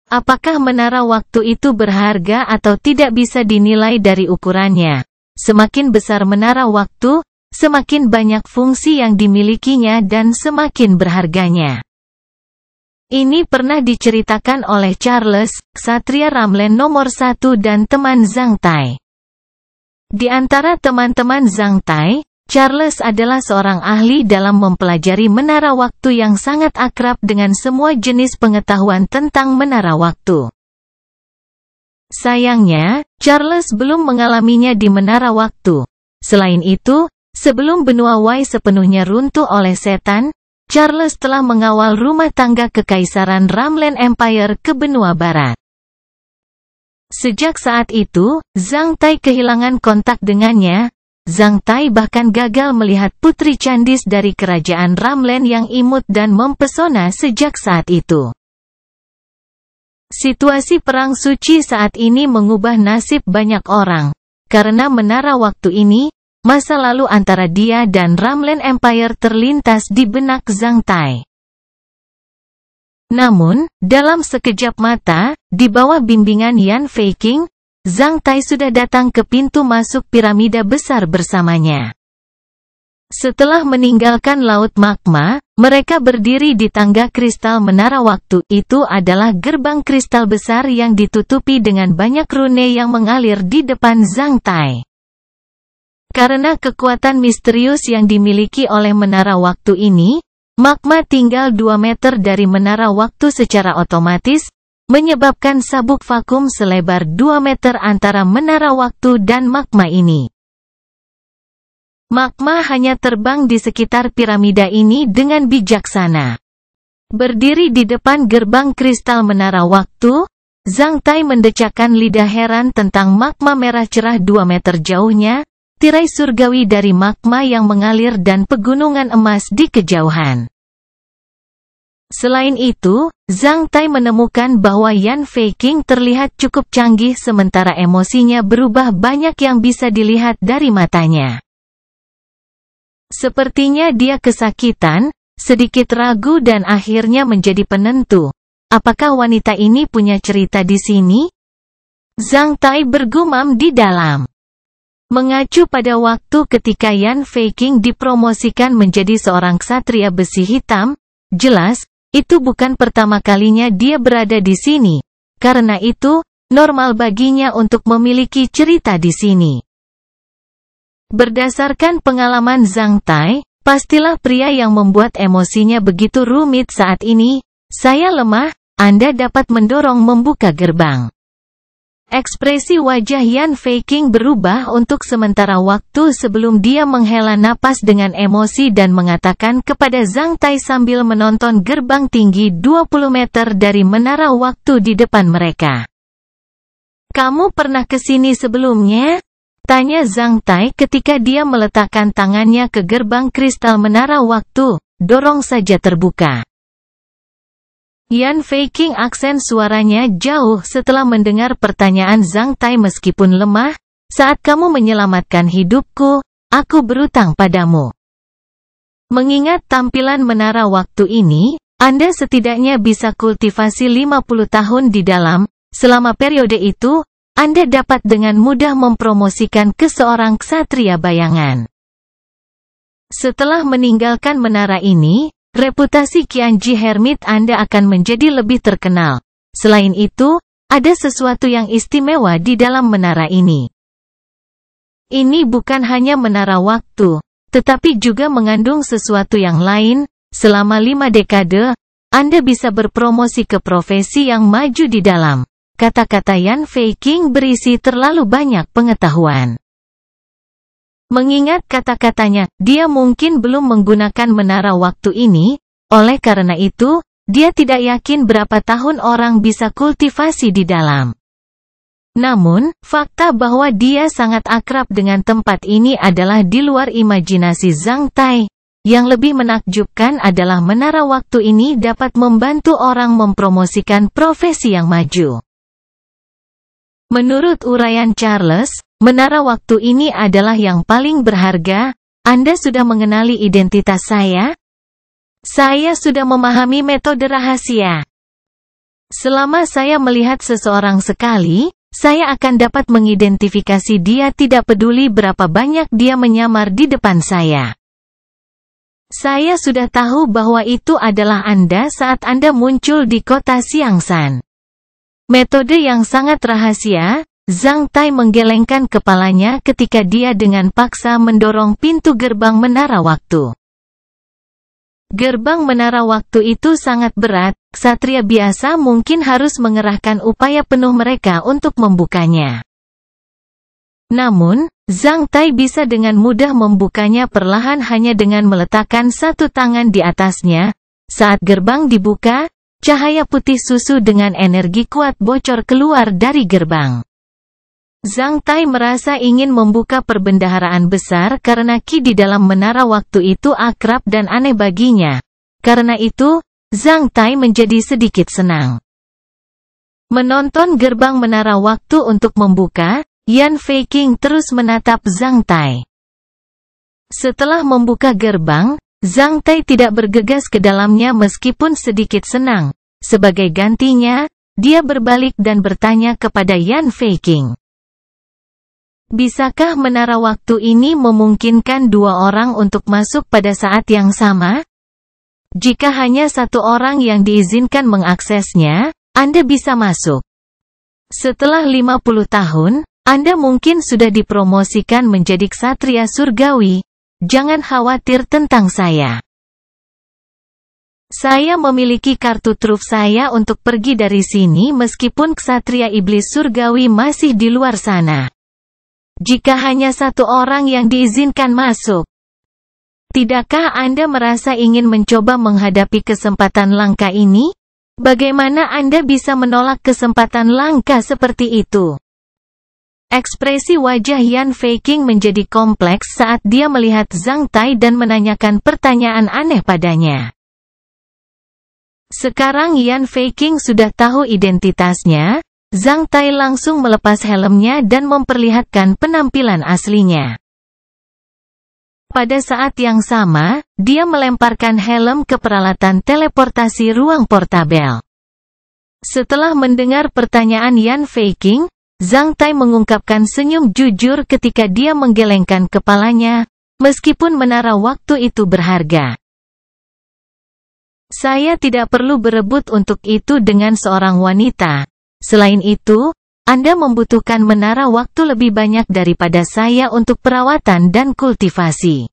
Apakah menara waktu itu berharga atau tidak bisa dinilai dari ukurannya? Semakin besar menara waktu, semakin banyak fungsi yang dimilikinya dan semakin berharganya. Ini pernah diceritakan oleh Charles, ksatria Ramlen nomor 1 dan teman Zhang Tai. Di antara teman-teman Zhang Tai, Charles adalah seorang ahli dalam mempelajari menara waktu yang sangat akrab dengan semua jenis pengetahuan tentang menara waktu. Sayangnya, Charles belum mengalaminya di menara waktu. Selain itu, sebelum benua Wei sepenuhnya runtuh oleh setan, Charles telah mengawal rumah tangga kekaisaran Ramlen Empire ke benua barat. Sejak saat itu, Zhang Tai kehilangan kontak dengannya. Zhang Tai bahkan gagal melihat putri Candis dari kerajaan Ramlen yang imut dan mempesona sejak saat itu. Situasi perang suci saat ini mengubah nasib banyak orang. Karena menara waktu ini, masa lalu antara dia dan Ramlen Empire terlintas di benak Zhang Tai. Namun, dalam sekejap mata, di bawah bimbingan Yan Feiqing, Zhang Tai sudah datang ke pintu masuk piramida besar bersamanya. Setelah meninggalkan laut magma, mereka berdiri di tangga kristal menara waktu. Itu adalah gerbang kristal besar yang ditutupi dengan banyak rune yang mengalir di depan Zhang Tai. Karena kekuatan misterius yang dimiliki oleh menara waktu ini, magma tinggal 2 meter dari menara waktu secara otomatis, menyebabkan sabuk vakum selebar 2 meter antara menara waktu dan magma ini. Magma hanya terbang di sekitar piramida ini dengan bijaksana. Berdiri di depan gerbang kristal menara waktu, Zhang Tai mendecakkan lidah heran tentang magma merah cerah 2 meter jauhnya, tirai surgawi dari magma yang mengalir dan pegunungan emas di kejauhan. Selain itu, Zhang Tai menemukan bahwa Yan Feiqing terlihat cukup canggih sementara emosinya berubah banyak yang bisa dilihat dari matanya. Sepertinya dia kesakitan, sedikit ragu dan akhirnya menjadi penentu. apakah wanita ini punya cerita di sini? Zhang Tai bergumam di dalam. Mengacu pada waktu ketika Yan Feiqing dipromosikan menjadi seorang ksatria besi hitam, jelas, itu bukan pertama kalinya dia berada di sini. Karena itu, normal baginya untuk memiliki cerita di sini. Berdasarkan pengalaman Zhang Tai, pastilah pria yang membuat emosinya begitu rumit saat ini. Saya lemah, Anda dapat mendorong membuka gerbang. Ekspresi wajah Yan Feiqing berubah untuk sementara waktu sebelum dia menghela napas dengan emosi dan mengatakan kepada Zhang Tai sambil menonton gerbang tinggi 20 meter dari menara waktu di depan mereka. Kamu pernah ke sini sebelumnya? Tanya Zhang Tai ketika dia meletakkan tangannya ke gerbang kristal menara waktu, dorong saja terbuka. Yan Feiqing aksen suaranya jauh setelah mendengar pertanyaan Zhang Tai meskipun lemah, saat kamu menyelamatkan hidupku, aku berutang padamu. Mengingat tampilan menara waktu ini, Anda setidaknya bisa kultivasi 50 tahun di dalam, selama periode itu, Anda dapat dengan mudah mempromosikan ke seorang ksatria bayangan. Setelah meninggalkan menara ini, reputasi Qianji Hermit Anda akan menjadi lebih terkenal. Selain itu, ada sesuatu yang istimewa di dalam menara ini. Ini bukan hanya menara waktu, tetapi juga mengandung sesuatu yang lain. Selama 5 dekade, Anda bisa berpromosi ke profesi yang maju di dalam. Kata-kata Yan Feiqing berisi terlalu banyak pengetahuan. Mengingat kata-katanya, dia mungkin belum menggunakan menara waktu ini, oleh karena itu, dia tidak yakin berapa tahun orang bisa kultivasi di dalam. Namun, fakta bahwa dia sangat akrab dengan tempat ini adalah di luar imajinasi Zhang Tai. Yang lebih menakjubkan adalah menara waktu ini dapat membantu orang mempromosikan profesi yang maju. Menurut uraian Charles, menara waktu ini adalah yang paling berharga. Anda sudah mengenali identitas saya? Saya sudah memahami metode rahasia. Selama saya melihat seseorang sekali, saya akan dapat mengidentifikasi dia tidak peduli berapa banyak dia menyamar di depan saya. Saya sudah tahu bahwa itu adalah Anda saat Anda muncul di kota Xiangsan. Metode yang sangat rahasia. Zhang Tai menggelengkan kepalanya ketika dia dengan paksa mendorong pintu gerbang menara waktu. Gerbang menara waktu itu sangat berat, ksatria biasa mungkin harus mengerahkan upaya penuh mereka untuk membukanya. Namun, Zhang Tai bisa dengan mudah membukanya perlahan hanya dengan meletakkan satu tangan di atasnya. Saat gerbang dibuka, cahaya putih susu dengan energi kuat bocor keluar dari gerbang. Zhang Tai merasa ingin membuka perbendaharaan besar karena Qi di dalam menara waktu itu akrab dan aneh baginya. Karena itu, Zhang Tai menjadi sedikit senang. Menonton gerbang menara waktu untuk membuka, Yan Feiqing terus menatap Zhang Tai. Setelah membuka gerbang, Zhang Tai tidak bergegas ke dalamnya meskipun sedikit senang. Sebagai gantinya, dia berbalik dan bertanya kepada Yan Feiqing. Bisakah menara waktu ini memungkinkan dua orang untuk masuk pada saat yang sama? Jika hanya satu orang yang diizinkan mengaksesnya, Anda bisa masuk. Setelah 50 tahun, Anda mungkin sudah dipromosikan menjadi ksatria surgawi. Jangan khawatir tentang saya. Saya memiliki kartu truf saya untuk pergi dari sini meskipun ksatria iblis surgawi masih di luar sana. Jika hanya satu orang yang diizinkan masuk. Tidakkah Anda merasa ingin mencoba menghadapi kesempatan langka ini? Bagaimana Anda bisa menolak kesempatan langka seperti itu? Ekspresi wajah Yan Feiqing menjadi kompleks saat dia melihat Zhang Tai dan menanyakan pertanyaan aneh padanya. Sekarang Yan Feiqing sudah tahu identitasnya. Zhang Tai langsung melepas helmnya dan memperlihatkan penampilan aslinya. Pada saat yang sama, dia melemparkan helm ke peralatan teleportasi ruang portabel. Setelah mendengar pertanyaan Yan Feiqing, Zhang Tai mengungkapkan senyum jujur ketika dia menggelengkan kepalanya, meskipun menara waktu itu berharga. Saya tidak perlu berebut untuk itu dengan seorang wanita. Selain itu, Anda membutuhkan menara waktu lebih banyak daripada saya untuk perawatan dan kultivasi.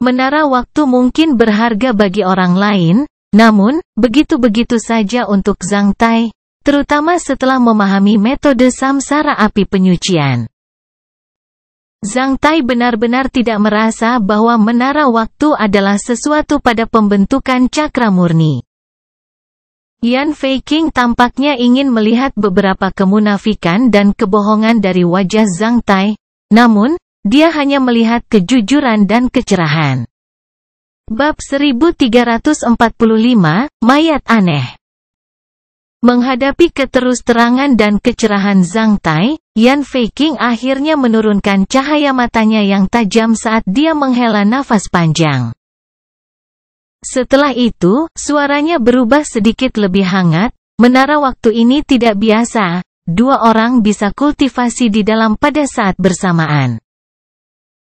Menara waktu mungkin berharga bagi orang lain, namun, begitu-begitu saja untuk Zhang Tai, terutama setelah memahami metode samsara api penyucian. Zhang Tai benar-benar tidak merasa bahwa menara waktu adalah sesuatu pada pembentukan cakra murni. Yan Feiqing tampaknya ingin melihat beberapa kemunafikan dan kebohongan dari wajah Zhang Tai, namun, dia hanya melihat kejujuran dan kecerahan. Bab 1345, Mayat Aneh. Menghadapi keterus-terangan dan kecerahan Zhang Tai, Yan Feiqing akhirnya menurunkan cahaya matanya yang tajam saat dia menghela nafas panjang. Setelah itu, suaranya berubah sedikit lebih hangat. Menara waktu ini tidak biasa, 2 orang bisa kultivasi di dalam pada saat bersamaan.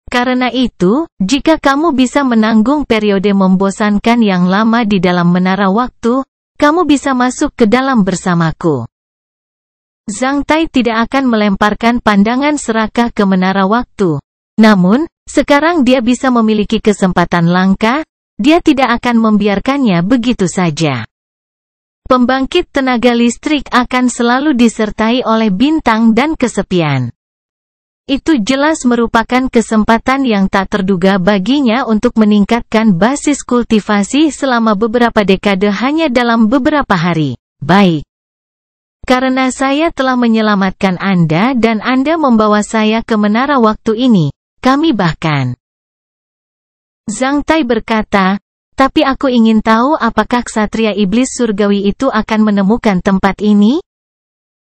Karena itu, jika kamu bisa menanggung periode membosankan yang lama di dalam menara waktu, kamu bisa masuk ke dalam bersamaku. Zhang Tai tidak akan melemparkan pandangan serakah ke menara waktu. Namun, sekarang dia bisa memiliki kesempatan langka, dia tidak akan membiarkannya begitu saja. Pembangkit tenaga listrik akan selalu disertai oleh bintang dan kesepian. Itu jelas merupakan kesempatan yang tak terduga baginya untuk meningkatkan basis kultivasi selama beberapa dekade hanya dalam beberapa hari. Baik. Karena saya telah menyelamatkan Anda dan Anda membawa saya ke menara waktu ini, kami bahkan. Zhang Tai berkata, tapi aku ingin tahu apakah ksatria iblis surgawi itu akan menemukan tempat ini?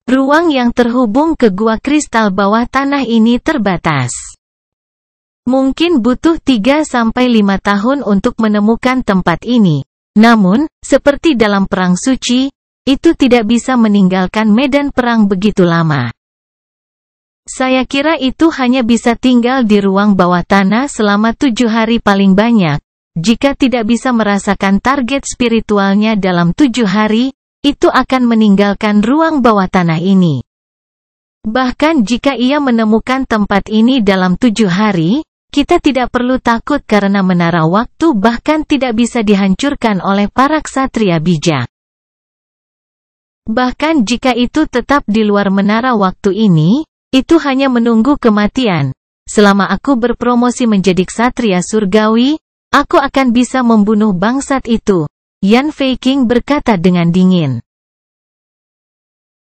Ruang yang terhubung ke gua kristal bawah tanah ini terbatas. Mungkin butuh 3-5 tahun untuk menemukan tempat ini. Namun, seperti dalam perang suci, itu tidak bisa meninggalkan medan perang begitu lama. Saya kira itu hanya bisa tinggal di ruang bawah tanah selama 7 hari paling banyak. Jika tidak bisa merasakan target spiritualnya dalam 7 hari, itu akan meninggalkan ruang bawah tanah ini. Bahkan jika ia menemukan tempat ini dalam 7 hari, kita tidak perlu takut karena menara waktu bahkan tidak bisa dihancurkan oleh para ksatria bijak. Bahkan jika itu tetap di luar menara waktu ini, itu hanya menunggu kematian. Selama aku berpromosi menjadi ksatria surgawi, aku akan bisa membunuh bangsat itu. Yan Feiqing berkata dengan dingin.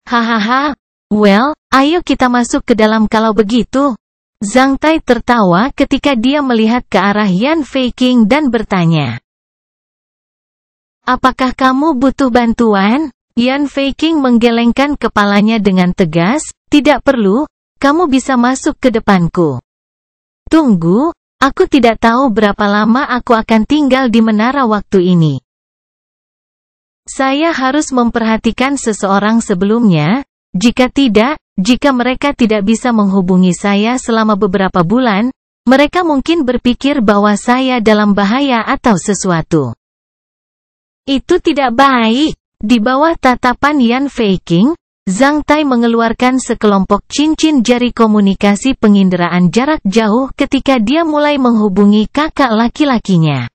Hahaha, well, ayo kita masuk ke dalam kalau begitu. Zhang Tai tertawa ketika dia melihat ke arah Yan Feiqing dan bertanya. Apakah kamu butuh bantuan? Yan Feiqing menggelengkan kepalanya dengan tegas, tidak perlu, kamu bisa masuk ke depanku. Tunggu, aku tidak tahu berapa lama aku akan tinggal di menara waktu ini. Saya harus memperhatikan seseorang sebelumnya, jika tidak, jika mereka tidak bisa menghubungi saya selama beberapa bulan, mereka mungkin berpikir bahwa saya dalam bahaya atau sesuatu. Itu tidak baik. Di bawah tatapan Yan Feiqing, Zhang Tai mengeluarkan sekelompok cincin jari komunikasi penginderaan jarak jauh ketika dia mulai menghubungi kakak laki-lakinya.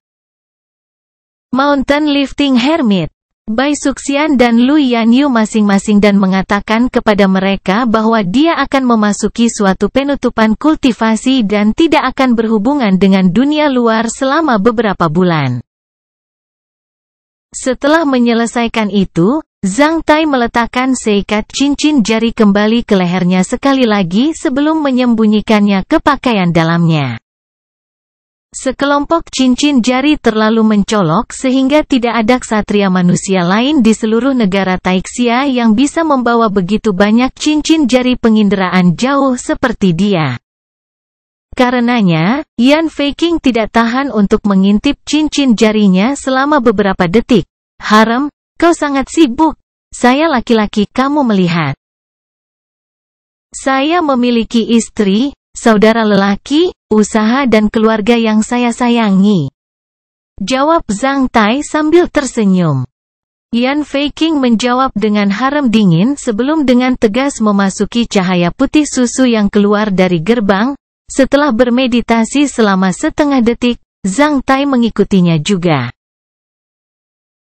Mountain Lifting Hermit Bai Suxian dan Lu Yanyu masing-masing dan mengatakan kepada mereka bahwa dia akan memasuki suatu penutupan kultivasi dan tidak akan berhubungan dengan dunia luar selama beberapa bulan. Setelah menyelesaikan itu, Zhang Tai meletakkan seikat cincin jari kembali ke lehernya sekali lagi sebelum menyembunyikannya ke pakaian dalamnya. Sekelompok cincin jari terlalu mencolok sehingga tidak ada ksatria manusia lain di seluruh negara Taixia yang bisa membawa begitu banyak cincin jari penginderaan jauh seperti dia. Karenanya, Yan Feiqing tidak tahan untuk mengintip cincin jarinya selama beberapa detik. Harem, kau sangat sibuk. saya laki-laki kamu melihat. Saya memiliki istri, saudara lelaki, usaha dan keluarga yang saya sayangi. Jawab Zhang Tai sambil tersenyum. Yan Feiqing menjawab dengan harem dingin sebelum dengan tegas memasuki cahaya putih susu yang keluar dari gerbang. Setelah bermeditasi selama setengah detik, Zhang Tai mengikutinya juga.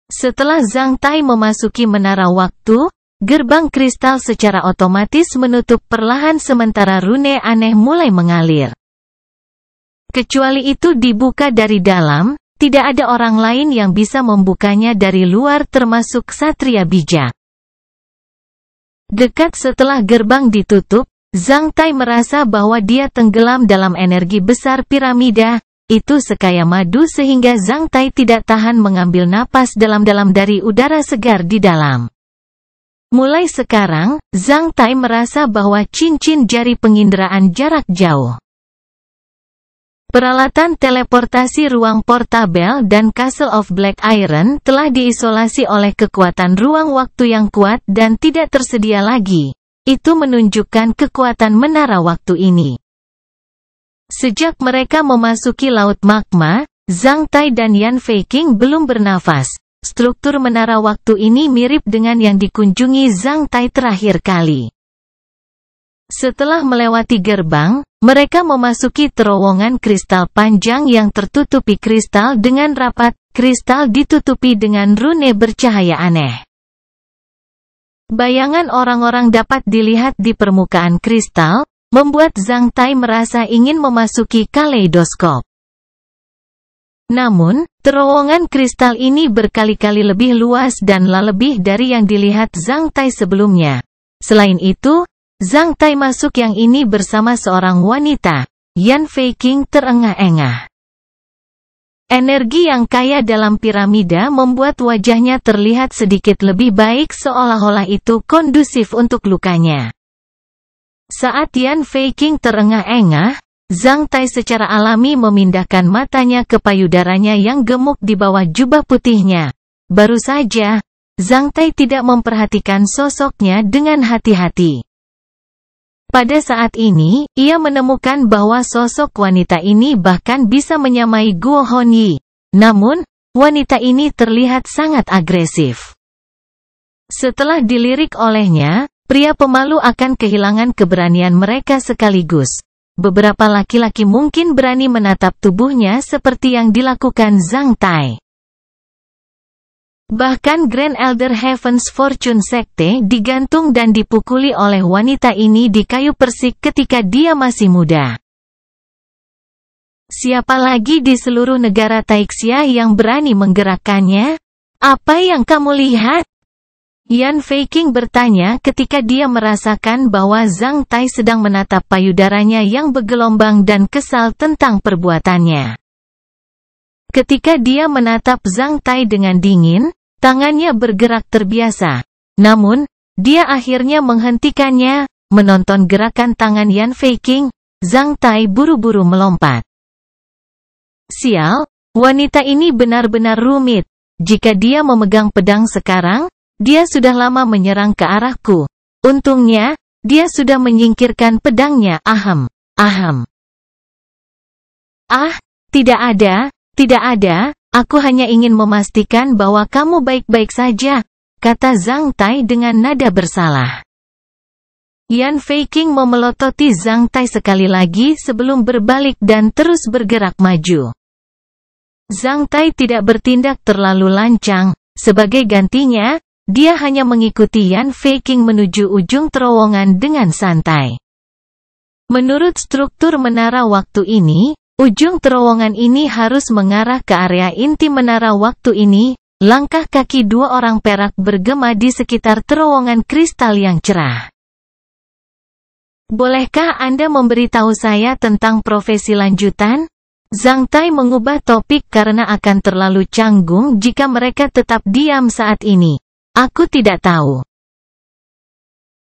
Setelah Zhang Tai memasuki menara waktu, gerbang kristal secara otomatis menutup perlahan sementara rune aneh mulai mengalir. Kecuali itu dibuka dari dalam, tidak ada orang lain yang bisa membukanya dari luar termasuk Ksatria bijak. Dekat setelah gerbang ditutup, Zhang Tai merasa bahwa dia tenggelam dalam energi besar piramida, itu sekaya madu sehingga Zhang Tai tidak tahan mengambil napas dalam-dalam dari udara segar di dalam. Mulai sekarang, Zhang Tai merasa bahwa cincin jari penginderaan jarak jauh, peralatan teleportasi ruang portabel dan Castle of Black Iron telah diisolasi oleh kekuatan ruang waktu yang kuat dan tidak tersedia lagi. Itu menunjukkan kekuatan menara waktu ini. Sejak mereka memasuki laut magma, Zhang Tai dan Yan Feiqing belum bernafas. Struktur menara waktu ini mirip dengan yang dikunjungi Zhang Tai terakhir kali. Setelah melewati gerbang, mereka memasuki terowongan kristal panjang yang tertutupi kristal dengan rapat. Kristal ditutupi dengan rune bercahaya aneh. Bayangan orang-orang dapat dilihat di permukaan kristal, membuat Zhang Tai merasa ingin memasuki kaleidoskop. Namun, terowongan kristal ini berkali-kali lebih luas dan lebih dari yang dilihat Zhang Tai sebelumnya. Selain itu, Zhang Tai masuk yang ini bersama seorang wanita. Yan Feiqing terengah-engah. Energi yang kaya dalam piramida membuat wajahnya terlihat sedikit lebih baik seolah-olah itu kondusif untuk lukanya. Saat Yan Feiqing terengah-engah, Zhang Tai secara alami memindahkan matanya ke payudaranya yang gemuk di bawah jubah putihnya. Baru saja, Zhang Tai tidak memperhatikan sosoknya dengan hati-hati. Pada saat ini, ia menemukan bahwa sosok wanita ini bahkan bisa menyamai Guo Hongyi. Namun, wanita ini terlihat sangat agresif. Setelah dilirik olehnya, pria pemalu akan kehilangan keberanian mereka sekaligus. Beberapa laki-laki mungkin berani menatap tubuhnya seperti yang dilakukan Zhang Tai. Bahkan Grand Elder Heaven's Fortune Sekte digantung dan dipukuli oleh wanita ini di kayu persik ketika dia masih muda. Siapa lagi di seluruh negara Taixia yang berani menggerakkannya? Apa yang kamu lihat? Yan Feiqing bertanya ketika dia merasakan bahwa Zhang Tai sedang menatap payudaranya yang bergelombang dan kesal tentang perbuatannya. Ketika dia menatap Zhang Tai dengan dingin, tangannya bergerak terbiasa. Namun, dia akhirnya menghentikannya. Menonton gerakan tangan Yan Feiqing, Zhang Tai buru-buru melompat. Sial, wanita ini benar-benar rumit. Jika dia memegang pedang sekarang, dia sudah lama menyerang ke arahku. Untungnya, dia sudah menyingkirkan pedangnya. Ahem. Ah, tidak ada. Aku hanya ingin memastikan bahwa kamu baik-baik saja, kata Zhang Tai dengan nada bersalah. Yan Feiqing memelototi Zhang Tai sekali lagi sebelum berbalik dan terus bergerak maju. Zhang Tai tidak bertindak terlalu lancang, sebagai gantinya, dia hanya mengikuti Yan Feiqing menuju ujung terowongan dengan santai. Menurut struktur menara waktu ini, ujung terowongan ini harus mengarah ke area inti menara waktu ini. Langkah kaki dua orang perak bergema di sekitar terowongan kristal yang cerah. Bolehkah Anda memberitahu saya tentang profesi lanjutan? Zhang Tai mengubah topik karena akan terlalu canggung jika mereka tetap diam saat ini. Aku tidak tahu.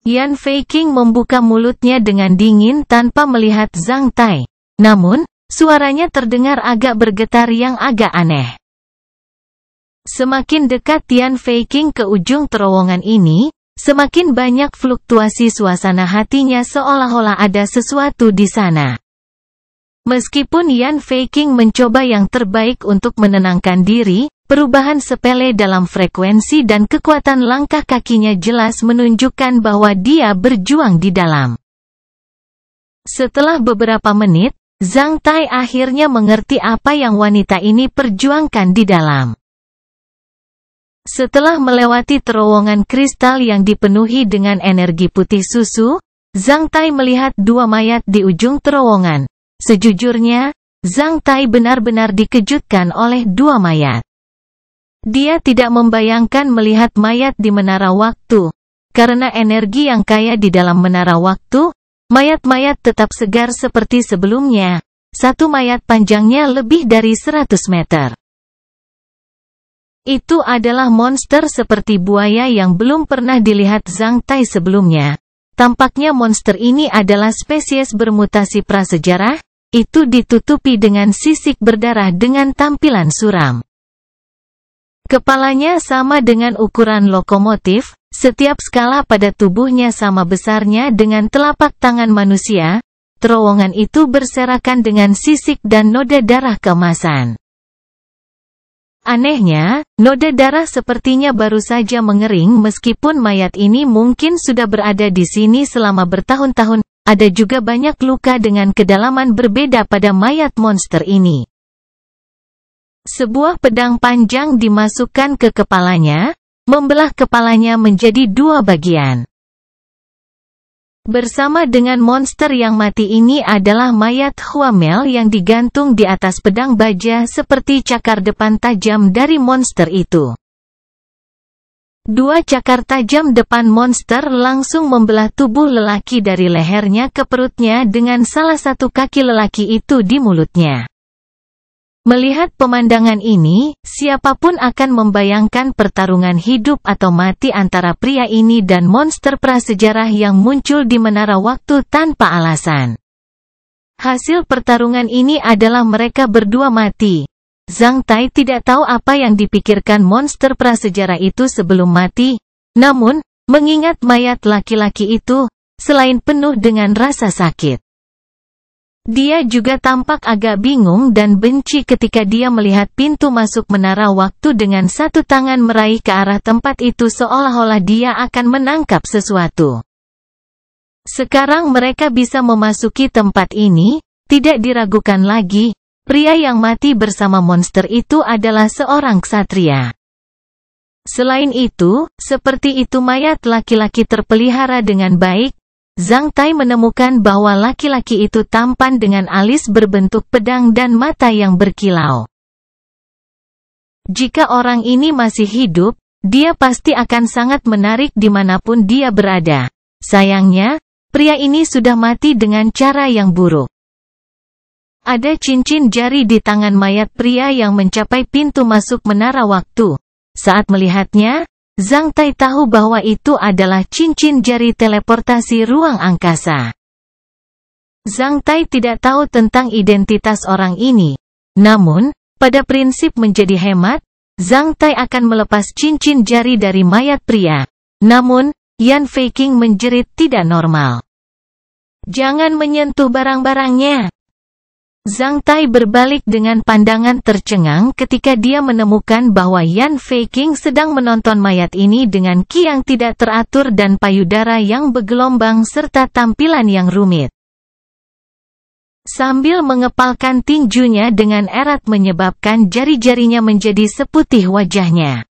Yan Feiqing membuka mulutnya dengan dingin tanpa melihat Zhang Tai. Namun, suaranya terdengar agak bergetar yang agak aneh. Semakin dekat Yan Feiqing ke ujung terowongan ini, semakin banyak fluktuasi suasana hatinya seolah-olah ada sesuatu di sana. Meskipun Yan Feiqing mencoba yang terbaik untuk menenangkan diri, perubahan sepele dalam frekuensi dan kekuatan langkah kakinya jelas menunjukkan bahwa dia berjuang di dalam. Setelah beberapa menit, Zhang Tai akhirnya mengerti apa yang wanita ini perjuangkan di dalam. Setelah melewati terowongan kristal yang dipenuhi dengan energi putih susu, Zhang Tai melihat dua mayat di ujung terowongan. Sejujurnya, Zhang Tai benar-benar dikejutkan oleh dua mayat. Dia tidak membayangkan melihat mayat di menara waktu. Karena energi yang kaya di dalam menara waktu, mayat-mayat tetap segar seperti sebelumnya. Satu mayat panjangnya lebih dari 100 meter. Itu adalah monster seperti buaya yang belum pernah dilihat Zhang Tai sebelumnya. Tampaknya monster ini adalah spesies bermutasi prasejarah, itu ditutupi dengan sisik berdarah dengan tampilan suram. Kepalanya sama dengan ukuran lokomotif, setiap skala pada tubuhnya sama besarnya dengan telapak tangan manusia. Terowongan itu berserakan dengan sisik dan noda darah keemasan. Anehnya, noda darah sepertinya baru saja mengering meskipun mayat ini mungkin sudah berada di sini selama bertahun-tahun. Ada juga banyak luka dengan kedalaman berbeda pada mayat monster ini. Sebuah pedang panjang dimasukkan ke kepalanya, membelah kepalanya menjadi dua bagian. Bersama dengan monster yang mati ini adalah mayat Huamel yang digantung di atas pedang baja seperti cakar depan tajam dari monster itu. Dua cakar tajam depan monster langsung membelah tubuh lelaki dari lehernya ke perutnya dengan salah satu kaki lelaki itu di mulutnya. Melihat pemandangan ini, siapapun akan membayangkan pertarungan hidup atau mati antara pria ini dan monster prasejarah yang muncul di menara waktu tanpa alasan. Hasil pertarungan ini adalah mereka berdua mati. Zhang Tai tidak tahu apa yang dipikirkan monster prasejarah itu sebelum mati, namun, mengingat mayat laki-laki itu, selain penuh dengan rasa sakit. Dia juga tampak agak bingung dan benci ketika dia melihat pintu masuk menara waktu dengan satu tangan meraih ke arah tempat itu seolah-olah dia akan menangkap sesuatu. Sekarang mereka bisa memasuki tempat ini, tidak diragukan lagi, pria yang mati bersama monster itu adalah seorang ksatria. Selain itu, seperti itu mayat laki-laki terpelihara dengan baik. Zhang Tai menemukan bahwa laki-laki itu tampan dengan alis berbentuk pedang dan mata yang berkilau. Jika orang ini masih hidup, dia pasti akan sangat menarik dimanapun dia berada. Sayangnya, pria ini sudah mati dengan cara yang buruk. Ada cincin jari di tangan mayat pria yang mencapai pintu masuk menara waktu. Saat melihatnya, Zhang Tai tahu bahwa itu adalah cincin jari teleportasi ruang angkasa. Zhang Tai tidak tahu tentang identitas orang ini. Namun, pada prinsip menjadi hemat, Zhang Tai akan melepas cincin jari dari mayat pria. Namun, Yan Feiqing menjerit tidak normal. Jangan menyentuh barang-barangnya. Zhang Tai berbalik dengan pandangan tercengang ketika dia menemukan bahwa Yan Feiqing sedang menonton mayat ini dengan ki yang tidak teratur dan payudara yang bergelombang serta tampilan yang rumit. Sambil mengepalkan tinjunya dengan erat menyebabkan jari-jarinya menjadi seputih wajahnya.